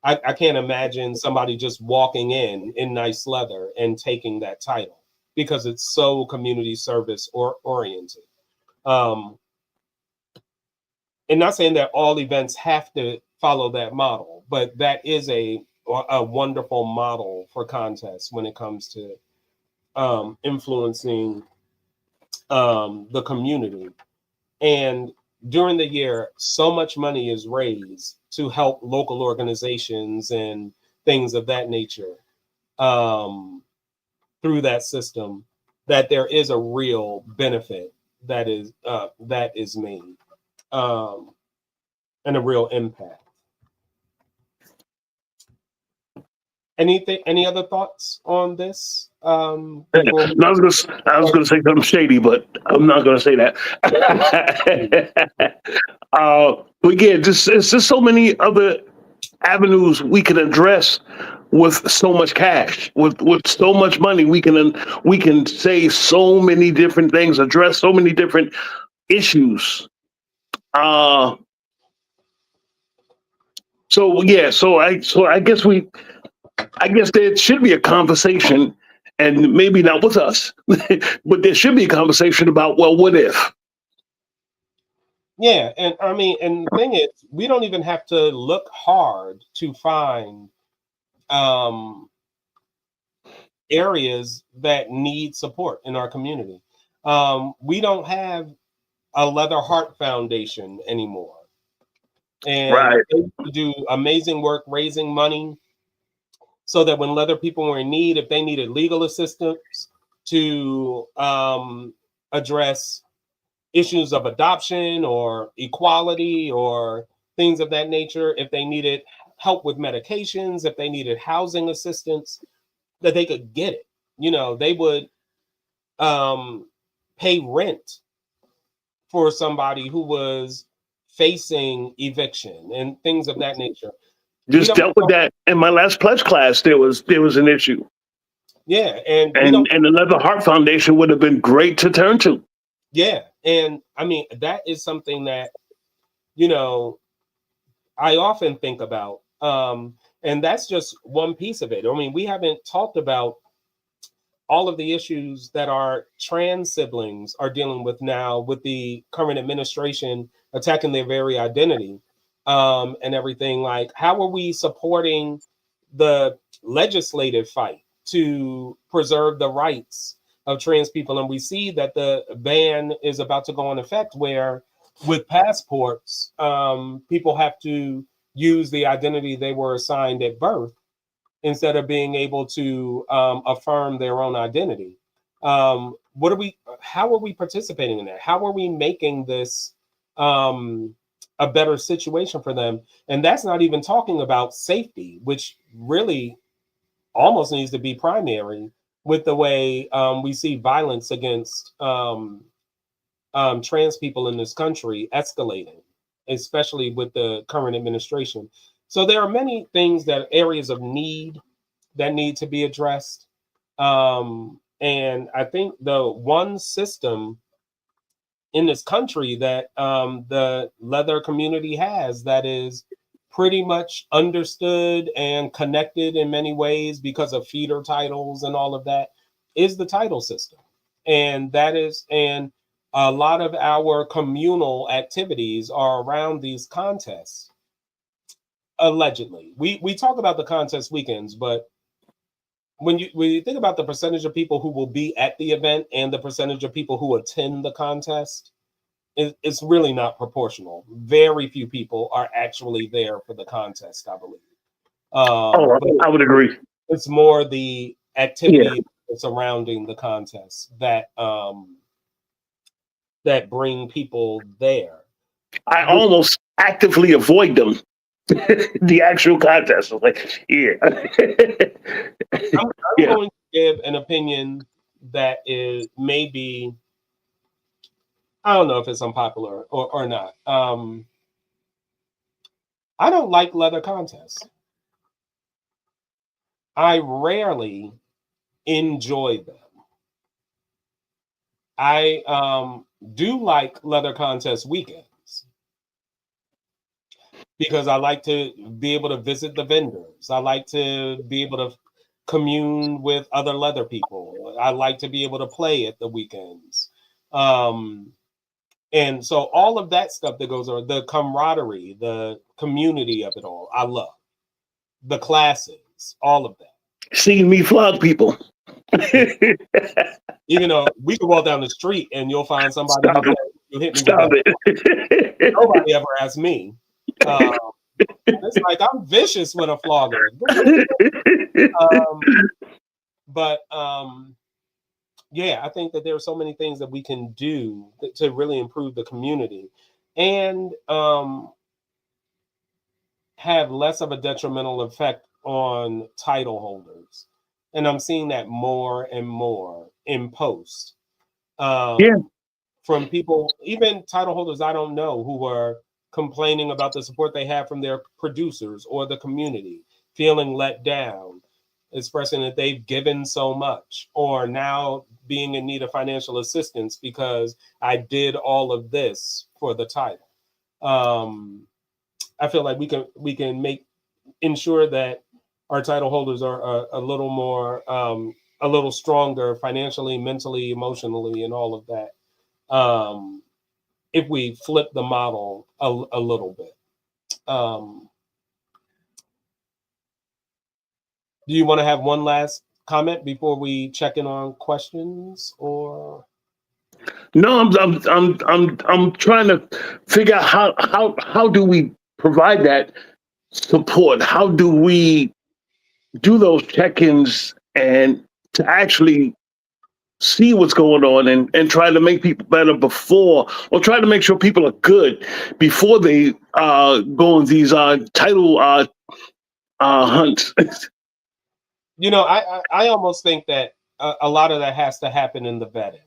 I can't imagine somebody just walking in nice leather and taking that title because it's so community service oriented. And not saying that all events have to follow that model, but that is a wonderful model for contests when it comes to influencing the community. And during the year, so much money is raised to help local organizations and things of that nature through that system, that there is a real benefit that is made, and a real impact. Any other thoughts on this? I was going to say something shady, but I'm not going to say that. But again, it's just so many other avenues we can address with so much cash, with so much money. We can say so many different things, address so many different issues. So I guess there should be a conversation, and maybe not with us, but there should be a conversation about, well, what if? Yeah, and I mean, and the thing is, we don't even have to look hard to find areas that need support in our community. We don't have a Leather Heart Foundation anymore, and Right. they do amazing work raising money so that when leather people were in need, if they needed legal assistance to address issues of adoption or equality or things of that nature, if they needed help with medications, if they needed housing assistance, that they could get it. They would pay rent for somebody who was facing eviction and things of that nature. Just dealt with that in my last pledge class. There was an issue. Yeah, and the Leather Heart Foundation would have been great to turn to. Yeah, and I mean, that is something that I often think about And that's just one piece of it. I mean, we haven't talked about all of the issues that our trans siblings are dealing with now with the current administration attacking their very identity, and everything. Like, how are we supporting the legislative fight to preserve the rights of trans people? And we see that the ban is about to go in effect, where with passports, people have to use the identity they were assigned at birth instead of being able to affirm their own identity. What are we? How are we participating in that? How are we making this a better situation for them? And that's not even talking about safety, which really almost needs to be primary with the way we see violence against trans people in this country escalating, especially with the current administration. So there are many things that areas of need that need to be addressed. And I think the one system in this country that the leather community has that is pretty much understood and connected in many ways because of feeder titles and all of that is the title system. And a lot of our communal activities are around these contests. Allegedly, we talk about the contest weekends, but when you think about the percentage of people who will be at the event and the percentage of people who attend the contest, it's really not proportional. Very few people are actually there for the contest, I believe. But I would agree. it's more the Yeah. activity surrounding the contest that bring people there. I almost actively avoid them. The actual contest. I was like, yeah. I'm Yeah. going to give an opinion that is maybe, I don't know if it's unpopular or not. I don't like leather contests. I rarely enjoy them. I do like leather contest weekends because I like to be able to visit the vendors. I like to be able to commune with other leather people. I like to be able to play at the weekends. Um, and so all of that stuff that goes on, the camaraderie, the community of it all, I love. The classes, all of that. Seeing me flog people. Even though we could walk down the street and you'll find somebody who Stop it. says, you hit me with Stop that. it. Nobody ever asked me. It's like I'm vicious with a flogger. But yeah, I think that there are so many things that we can do to really improve the community and have less of a detrimental effect on title holders. And I'm seeing that more and more in post. Yeah. From people, even title holders I don't know, who are complaining about the support they have from their producers or the community, feeling let down, expressing that they've given so much, or now being in need of financial assistance because I did all of this for the title. I feel like we can ensure that our title holders are a little more a little stronger financially, mentally, emotionally, and all of that. If we flip the model a little bit. Do you want to have one last comment before we check in on questions? Or No, I'm trying to figure out how do we provide that support? How do we do those check-ins and to actually see what's going on and try to make people better before, or try to make sure people are good before they go on these title hunts. I almost think that a lot of that has to happen in the vetting.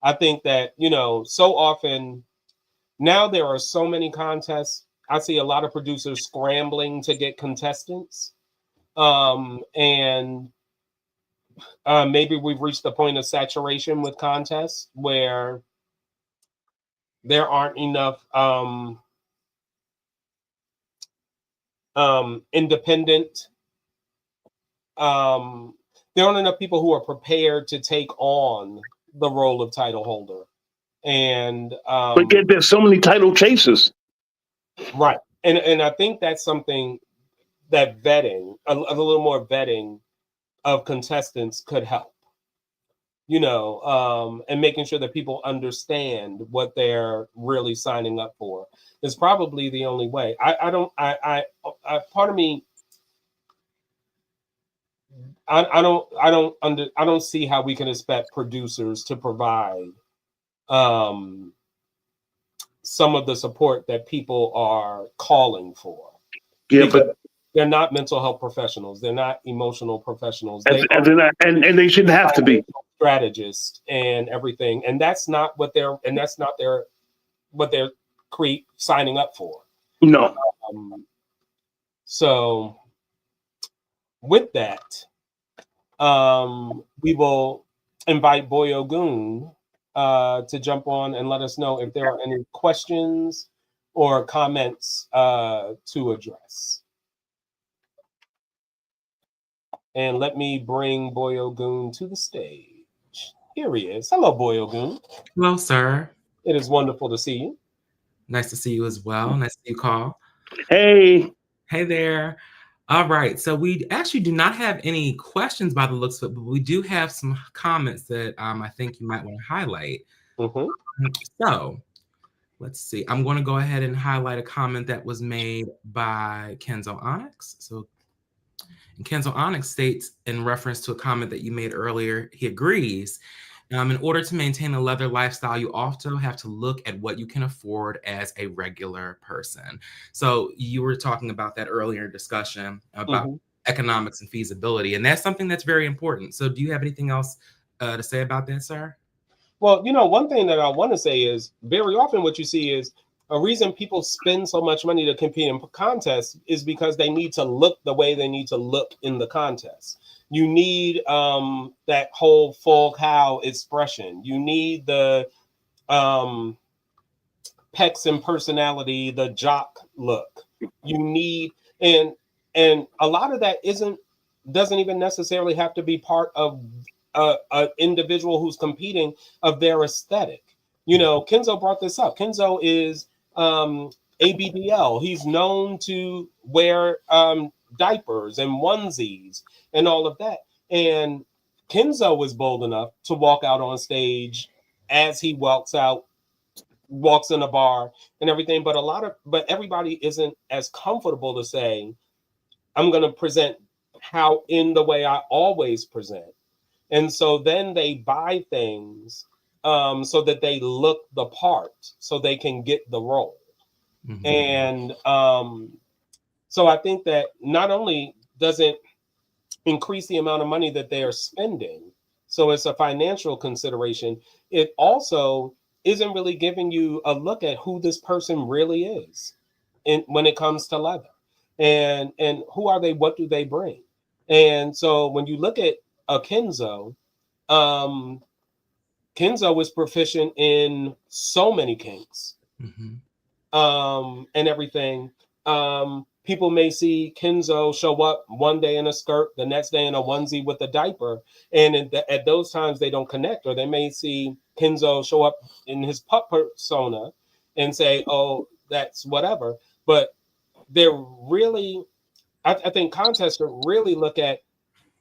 I think that so often now there are so many contests. I see a lot of producers scrambling to get contestants, and maybe we've reached the point of saturation with contests where there aren't enough independent. There aren't enough people who are prepared to take on the role of title holder. And But yet there's so many title chasers. right. And I think that's something that vetting, a little more vetting of contestants could help. And making sure that people understand what they're really signing up for is probably the only way. I part of me, I don't see how we can expect producers to provide some of the support that people are calling for. Yeah, Because but they're not mental health professionals. They're not emotional professionals. and they're not, and they shouldn't have to be strategists and everything. And that's not what they're signing up for. No. So with that, we will invite Boy Ogun to jump on and let us know if there are any questions or comments to address. And let me bring Boy Ogun to the stage. Here he is. Hello, Boy Ogun. Hello, sir. It is wonderful to see you. Nice to see you as well. Nice to see you, Khal. Hey. Hey there. All right. So we actually do not have any questions by the looks of it, but we do have some comments that I think you might want to highlight. Mm-hmm. So let's see. I'm going to go ahead and highlight a comment that was made by Kenzo Onyx. So Kenzo Onyx states in reference to a comment that you made earlier, he agrees. In order to maintain a leather lifestyle, you also have to look at what you can afford as a regular person. So you were talking about that earlier in discussion about economics and feasibility, and that's something that's very important. So do you have anything else to say about that, sir? Well, one thing that I want to say is very often what you see is a reason people spend so much money to compete in contests is because they need to look the way they need to look in the contest. You need that whole full Khal expression. You need the pecs and personality, the jock look. You need and a lot of that doesn't even necessarily have to be part of an individual who's competing of their aesthetic. Kenzo brought this up. Kenzo is ABDL. He's known to wear diapers and onesies and all of that. And Kenzo was bold enough to walk out on stage as he walks in a bar and everything. But everybody isn't as comfortable to say, I'm going to present how in the way I always present. And so then they buy things so that they look the part, so they can get the role. Mm-hmm. And so I think that not only does it increase the amount of money that they are spending, so it's a financial consideration, it also isn't really giving you a look at who this person really is when it comes to leather. And who are they? What do they bring? And so when you look at a Kenzo, Kenzo is proficient in so many kinks, and everything. People may see Kenzo show up one day in a skirt, the next day in a onesie with a diaper, and at those times they don't connect. Or they may see Kenzo show up in his pup persona and say, "Oh, that's whatever." But they're really, I think contests should really look at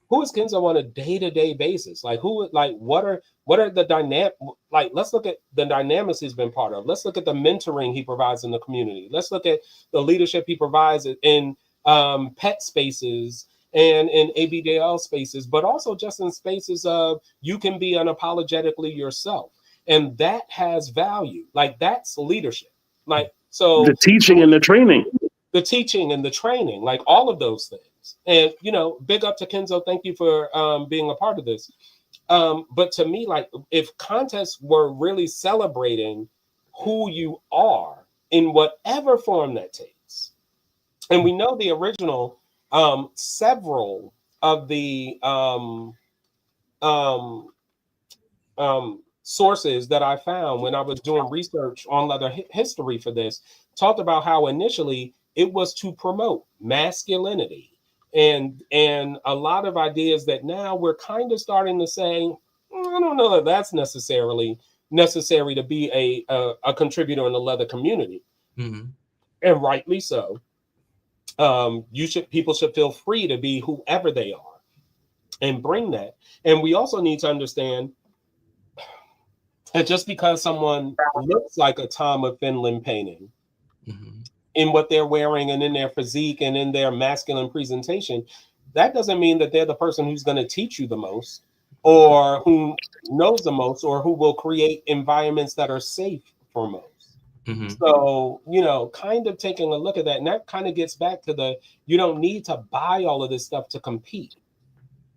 who is Kenzo on a day-to-day basis. Like what are the dynamic? Like, let's look at the dynamics he's been part of. Let's look at the mentoring he provides in the community. Let's look at the leadership he provides in pet spaces and in ABDL spaces, but also just in spaces of you can be unapologetically yourself. And that has value. Like, that's leadership. Like, so the teaching and the training. The teaching and the training, like all of those things. And, big up to Kenzo. Thank you for being a part of this. But to me, like, if contests were really celebrating who you are in whatever form that takes, and we know the original, several of the sources that I found when I was doing research on leather history for this talked about how initially it was to promote masculinity and a lot of ideas that now we're kind of starting to say, I don't know that that's necessary to be a contributor in the leather community. Mm-hmm. And rightly so. People should feel free to be whoever they are and bring that. And we also need to understand that just because someone looks like a Tom of Finland painting Mm-hmm. in what they're wearing and in their physique and in their masculine presentation, that doesn't mean that they're the person who's going to teach you the most or who knows the most or who will create environments that are safe for most. Mm-hmm. So, kind of taking a look at that, and that kind of gets back to you don't need to buy all of this stuff to compete.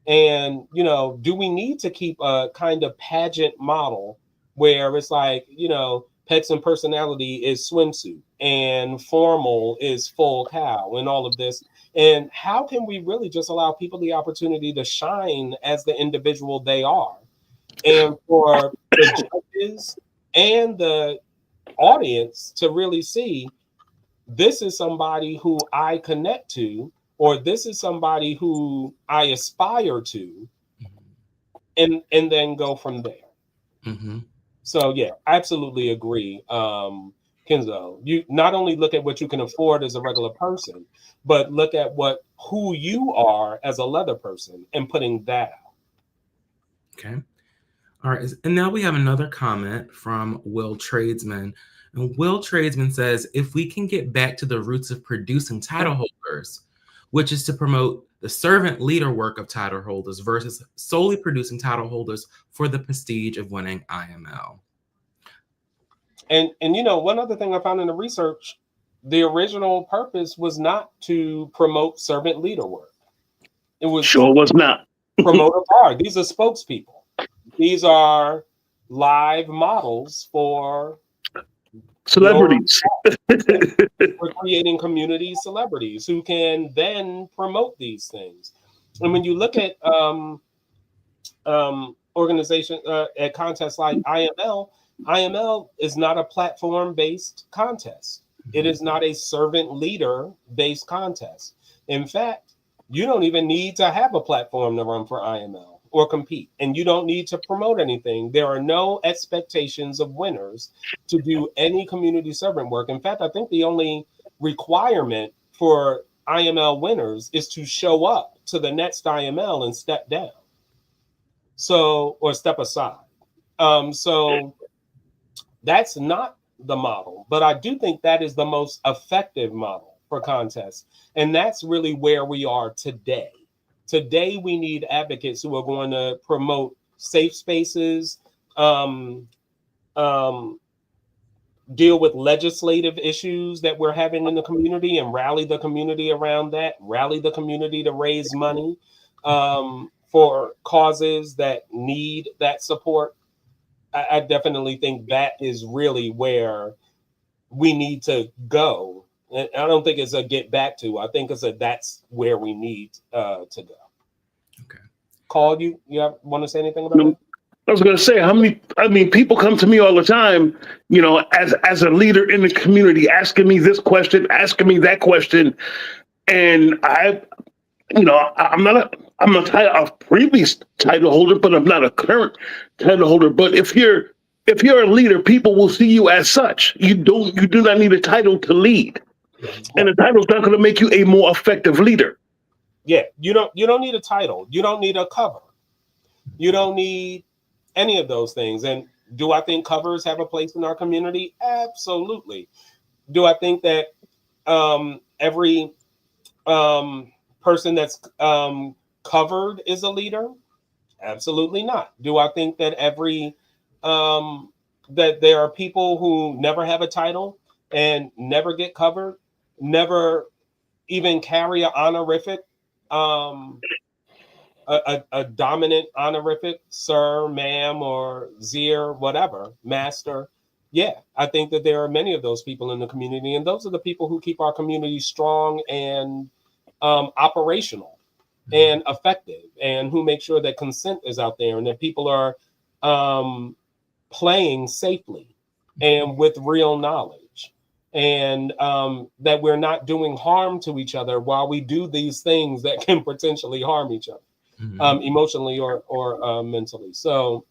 And, do we need to keep a kind of pageant model where it's like, Pecs and Personality is swimsuit and formal is full cow and all of this? And how can we really just allow people the opportunity to shine as the individual they are? And for the judges and the audience to really see, this is somebody who I connect to, or this is somebody who I aspire to, and then go from there. Mm-hmm. So yeah, I absolutely agree. Kenzo, you not only look at what you can afford as a regular person, but look at who you are as a leather person and putting that out. Okay. All right. And now we have another comment from Will Tradesman. And Will Tradesman says, if we can get back to the roots of producing title holders, which is to promote the servant leader work of title holders versus solely producing title holders for the prestige of winning IML. And one other thing I found in the research, the original purpose was not to promote servant leader work. It was sure was not. promote a bar. These are spokespeople. These are live models for celebrities. We're creating community celebrities who can then promote these things. And when you look at organization at contests like IML is not a platform-based contest. It is not a servant leader-based contest. In fact, you don't even need to have a platform to run for IML or compete, and you don't need to promote anything. There are no expectations of winners to do any community servant work. In fact, I think the only requirement for IML winners is to show up to the next IML and step down. Or step aside. So that's not the model, but I do think that is the most effective model for contests. And that's really where we are today. Today, we need advocates who are going to promote safe spaces, deal with legislative issues that we're having in the community and rally the community around that, rally the community to raise money for causes that need that support. I definitely think that is really where we need to go. And I don't think it's a get back to. I think that's where we need to go. Okay. Khal, you want to say anything about that? I was going to say, people come to me all the time, as a leader in the community, asking me this question, asking me that question. And I'm not a previous title holder, but I'm not a current title holder. But if you're a leader, people will see you as such. You do not need a title to lead. And the title's not going to make you a more effective leader. Yeah, you don't need a title. You don't need a cover. You don't need any of those things. And do I think covers have a place in our community? Absolutely. Do I think that every person that's covered is a leader? Absolutely not. Do I think that that there are people who never have a title and never get covered, never even carry an honorific, a dominant honorific, sir, ma'am, or Zir, whatever, master? Yeah, I think that there are many of those people in the community, and those are the people who keep our community strong and operational and effective, and who make sure that consent is out there and that people are playing safely and with real knowledge. and that we're not doing harm to each other while we do these things that can potentially harm each other, emotionally or mentally, so,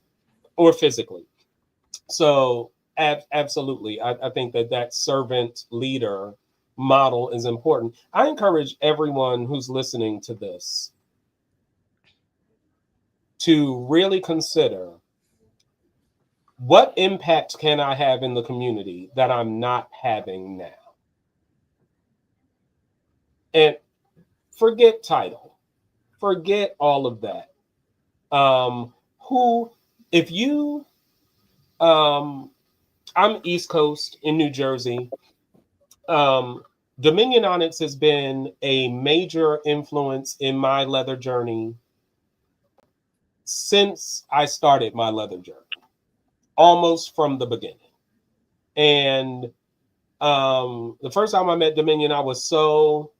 or physically. So absolutely, I think that servant leader model is important. I encourage everyone who's listening to this to really consider, what impact can I have in the community that I'm not having now? And forget title, forget all of that. Who, if you, I'm East Coast in New Jersey. Dominion Onyx has been a major influence in my leather journey since I started my leather journey, almost from the beginning. And the first time I met Dominion, I was so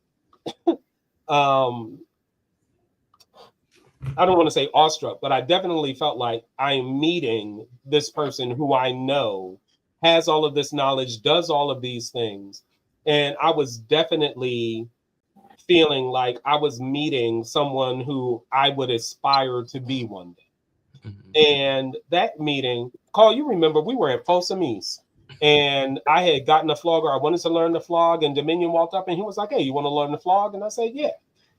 I don't want to say awestruck, but I definitely felt like I'm meeting this person who I know has all of this knowledge, does all of these things. And I was definitely feeling like I was meeting someone who I would aspire to be one day. And that meeting, Khal, you remember we were at Folsom East, and I had gotten a flogger. I wanted to learn the flog, and Dominion walked up and he was like, "Hey, you want to learn the flog?" And I said, "Yeah."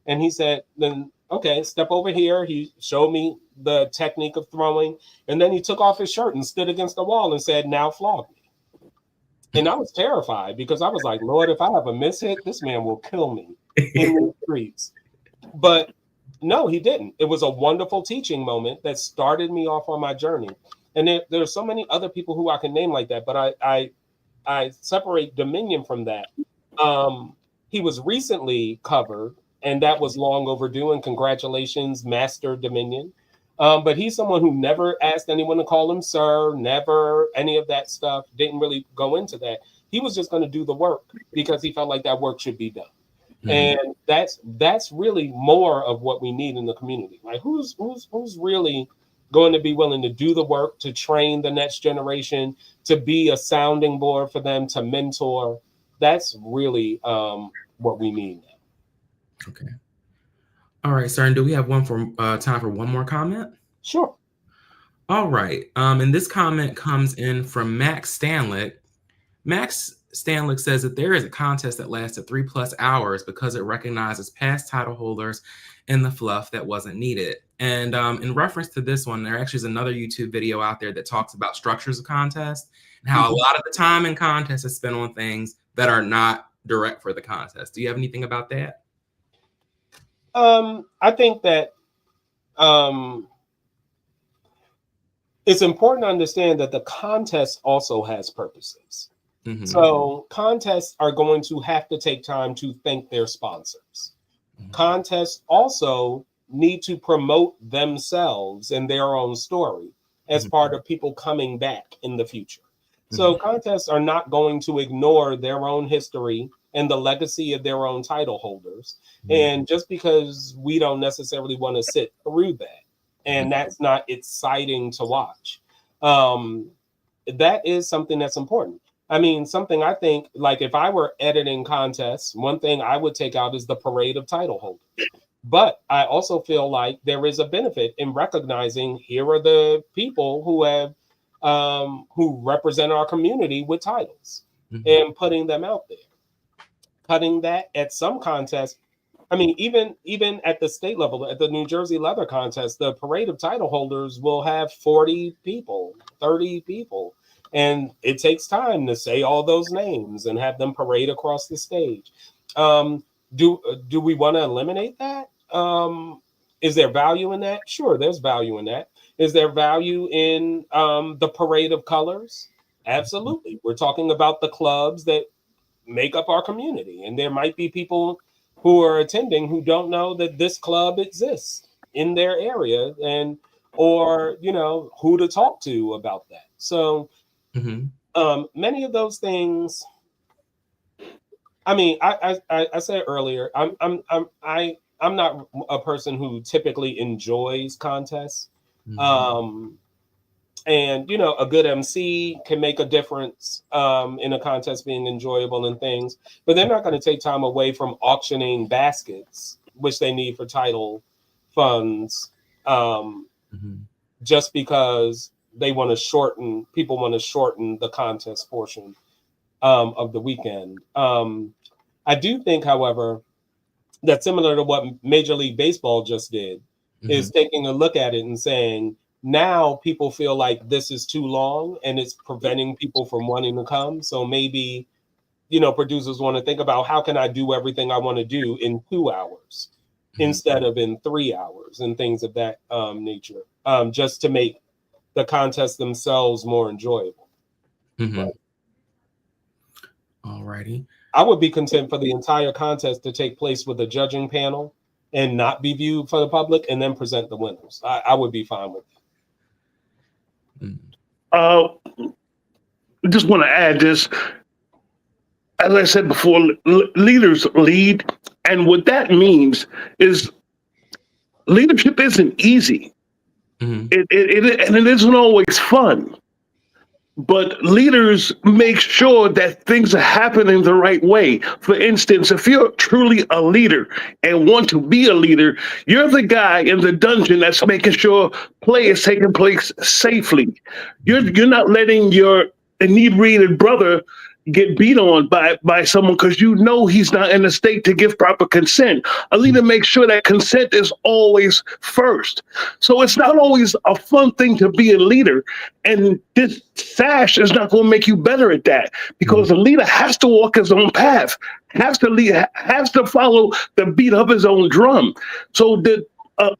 And he said, "Then okay, step over here." He showed me the technique of throwing, and then he took off his shirt and stood against the wall and said, "Now flog me." And I was terrified because I was like, "Lord, if I have a mishit, this man will kill me in the streets." But no, he didn't. It was a wonderful teaching moment that started me off on my journey. And there are so many other people who I can name like that, but I separate Dominion from that. He was recently covered, and that was long overdue. And congratulations, Master Dominion. But he's someone who never asked anyone to call him sir, never any of that stuff, didn't really go into that. He was just going to do the work because he felt like that work should be done. And that's really more of what we need in the community. Like who's really going to be willing to do the work, to train the next generation, to be a sounding board for them, to mentor. That's really what we need now. Okay. All right, sir. And do we have time for one more comment? Sure. All right. And this comment comes in from Max Stanlick. Max Stanlick says that there is a contest that lasted 3+ hours because it recognizes past title holders and the fluff that wasn't needed. And in reference to this one, there actually is another YouTube video out there that talks about structures of contest and how a lot of the time in contests is spent on things that are not direct for the contest. Do you have anything about that? I think that it's important to understand that the contest also has purposes. So contests are going to have to take time to thank their sponsors. Contests also need to promote themselves and their own story as part of people coming back in the future. So contests are not going to ignore their own history and the legacy of their own title holders. And just because we don't necessarily want to sit through that, and that's not exciting to watch, that is something that's important. I mean, something I think, like if I were editing contests, one thing I would take out is the parade of title holders. But I also feel like there is a benefit in recognizing here are the people who have who represent our community with titles and putting them out there. Cutting that at some contests. I mean, even at the state level, at the New Jersey Leather Contest, the parade of title holders will have 40 people, 30 people. And it takes time to say all those names and have them parade across the stage. Do we want to eliminate that? Is there value in that? Sure, there's value in that. Is there value in the parade of colors? Absolutely. We're talking about the clubs that make up our community. And there might be people who are attending who don't know that this club exists in their area, and or who to talk to about that. So many of those things. I mean, I said earlier, I'm not a person who typically enjoys contests. and you know, a good MC can make a difference in a contest being enjoyable and things, but they're not going to take time away from auctioning baskets, which they need for title funds, just because they want to shorten. People want to shorten the contest portion of the weekend. I do think, however, that similar to what Major League Baseball just did, is taking a look at it and saying, now people feel like this is too long and it's preventing people from wanting to come. So maybe, you know, producers want to think about, how can I do everything I want to do in 2 hours instead of in 3 hours, and things of that nature, just to make the contests themselves more enjoyable. But alrighty. I would be content for the entire contest to take place with a judging panel and not be viewed for the public, and then present the winners. I would be fine with that. Just want to add this. As I said before, leaders lead. And what that means is leadership isn't easy. It isn't always fun. But leaders make sure that things are happening the right way. For instance, if you're truly a leader and want to be a leader, you're the guy in the dungeon that's making sure play is taking place safely. You're not letting your inebriated brother get beat on by someone because you know he's not in a state to give proper consent. A leader makes sure that consent is always first. So it's not always a fun thing to be a leader. And this sash is not going to make you better at that, because a leader has to walk his own path, has to follow the beat of his own drum. So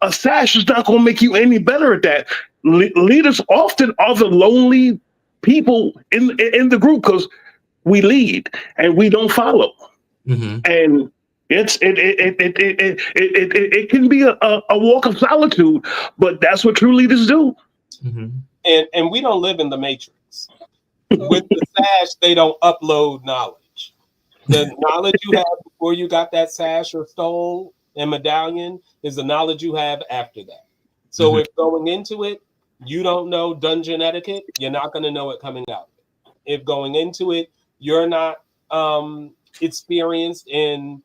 a sash is not going to make you any better at that. Leaders often are the lonely people in the group, because we lead and we don't follow, and it can be a walk of solitude, but that's what true leaders do. And we don't live in the Matrix. With the sash, they don't upload knowledge. The knowledge you have before you got that sash or stole and medallion is the knowledge you have after that. So if going into it, you don't know dungeon etiquette, you're not going to know it coming out. If going into it, you're not experienced in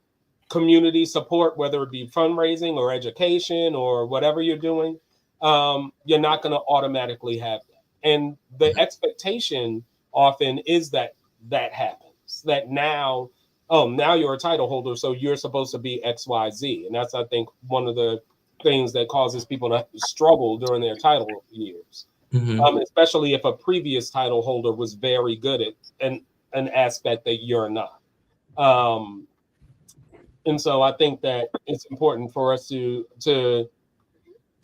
community support, whether it be fundraising or education or whatever you're doing, you're not going to automatically have that. And the expectation often is that happens, that now you're a title holder, so you're supposed to be XYZ. And that's, I think, one of the things that causes people to struggle during their title years, especially if a previous title holder was very good at an aspect that you're not. And so I think that it's important for us to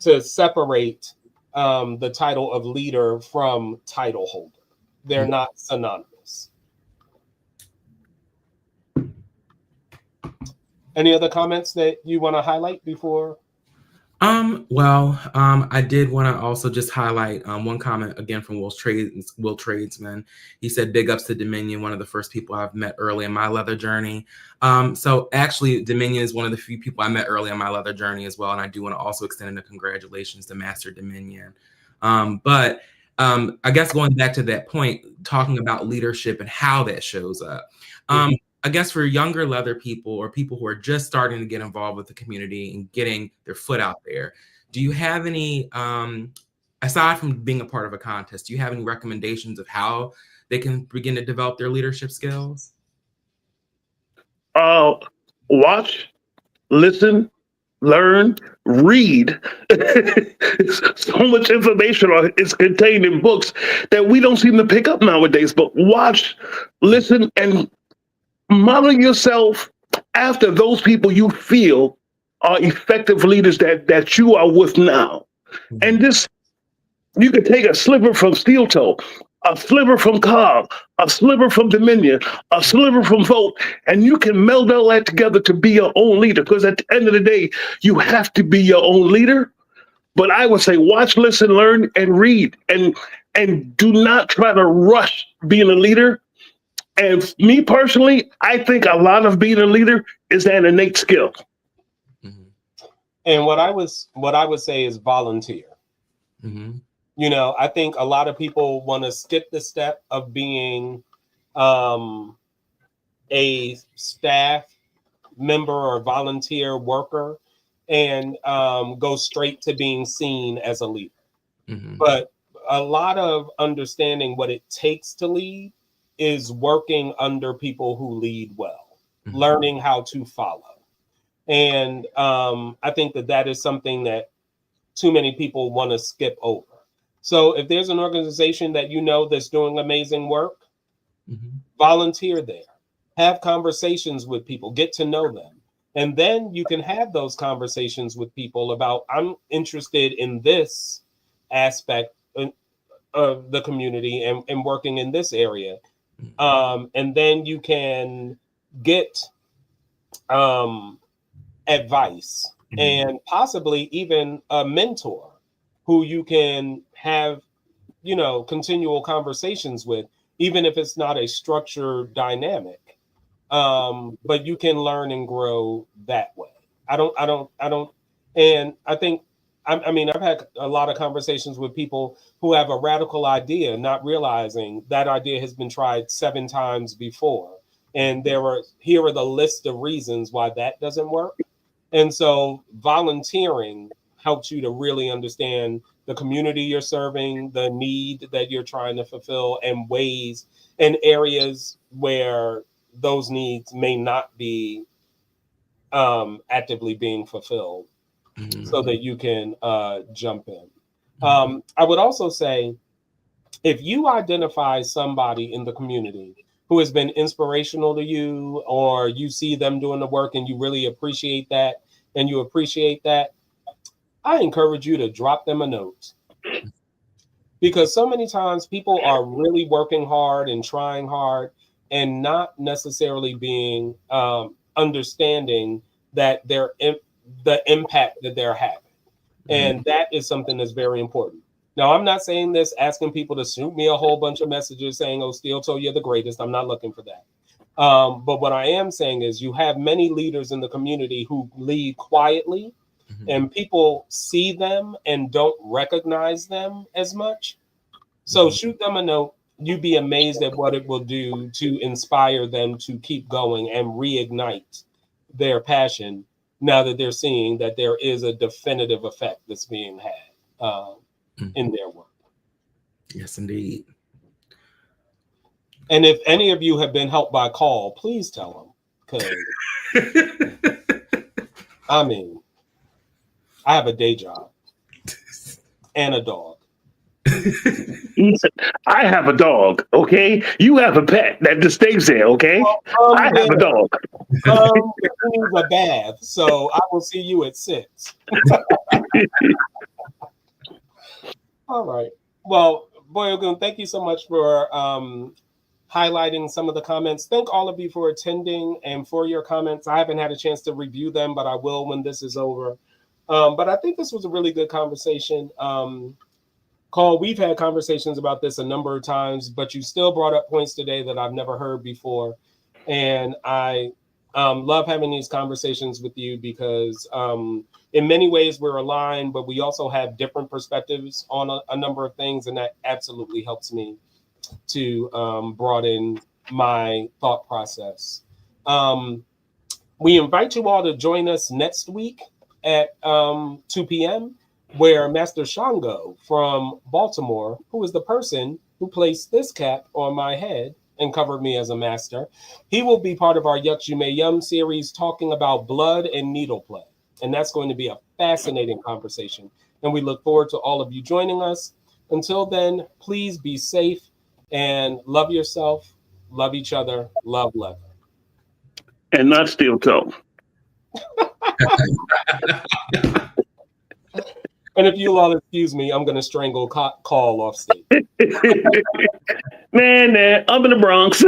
separate the title of leader from title holder. They're not synonymous. Any other comments that you want to highlight before? I did want to also just highlight one comment again from Will Tradesman. He said, big ups to Dominion, one of the first people I've met early in my leather journey. So actually, Dominion is one of the few people I met early in my leather journey as well. And I do want to also extend a congratulations to Master Dominion. But I guess going back to that point, talking about leadership and how that shows up. I guess for younger leather people or people who are just starting to get involved with the community and getting their foot out there, do you have any, aside from being a part of a contest, do you have any recommendations of how they can begin to develop their leadership skills? Watch, listen, learn, read. So much information is contained in books that we don't seem to pick up nowadays. But watch, listen, and model yourself after those people you feel are effective leaders that you are with now. And this, you could take a sliver from SteeleToe, a sliver from Khal, a sliver from Dominion, a sliver from Vote, and you can meld all that together to be your own leader. Because at the end of the day, you have to be your own leader. But I would say watch, listen, learn, and read. And do not try to rush being a leader. And me personally, I think a lot of being a leader is an innate skill. And what I would say is volunteer. You know, I think a lot of people want to skip the step of being a staff member or volunteer worker and go straight to being seen as a leader. Mm-hmm. But a lot of understanding what it takes to lead is working under people who lead well, Mm-hmm. learning how to follow. And I think that is something that too many people want to skip over. So if there's an organization that you know that's doing amazing work, Mm-hmm. volunteer there, have conversations with people, get to know them. And then you can have those conversations with people about, I'm interested in this aspect of the community and working in this area. And then you can get advice and possibly even a mentor who you can have, you know, continual conversations with, even if it's not a structured dynamic. But you can learn and grow that way. And I think, I mean, I've had a lot of conversations with people who have a radical idea, not realizing that idea has been tried 7 times before. And here are the list of reasons why that doesn't work. And so volunteering helps you to really understand the community you're serving, the need that you're trying to fulfill, and ways and areas where those needs may not be actively being fulfilled, so that you can jump in. I would also say, if you identify somebody in the community who has been inspirational to you, or you see them doing the work and you really appreciate that, I encourage you to drop them a note. Because so many times people are really working hard and trying hard and not necessarily being understanding that the impact that they're having. And that is something that's very important. Now, I'm not saying this asking people to shoot me a whole bunch of messages saying, oh, SteeleToe, you're the greatest. I'm not looking for that. But what I am saying is, you have many leaders in the community who lead quietly, and people see them and don't recognize them as much. So shoot them a note. You'd be amazed at what it will do to inspire them to keep going and reignite their passion, now that they're seeing that there is a definitive effect that's being had in their work. Yes, indeed. And if any of you have been helped by Khal, please tell them. Because, I mean, I have a day job and a dog. I have a dog, okay? You have a pet that just stays there, okay? I have a dog. It needs a bath, so I will see you at 6. All right. Well, Boyogun, thank you so much for highlighting some of the comments. Thank all of you for attending and for your comments. I haven't had a chance to review them, but I will when this is over. But I think this was a really good conversation. Khal, we've had conversations about this a number of times, but you still brought up points today that I've never heard before. And I love having these conversations with you because in many ways we're aligned, but we also have different perspectives on a number of things. And that absolutely helps me to broaden my thought process. We invite you all to join us next week at 2 p.m. where Master Shango from Baltimore, who is the person who placed this cap on my head and covered me as a master, he will be part of our Yuck You May Yum series talking about blood and needle play. And that's going to be a fascinating conversation. And we look forward to all of you joining us. Until then, please be safe and love yourself, love each other, love leather. And not SteeleToe. And if you'll all excuse me, I'm going to strangle Khal off stage. Man, I'm in the Bronx.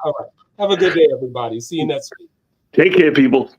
All right. Have a good day, everybody. See you next week. Take care, people.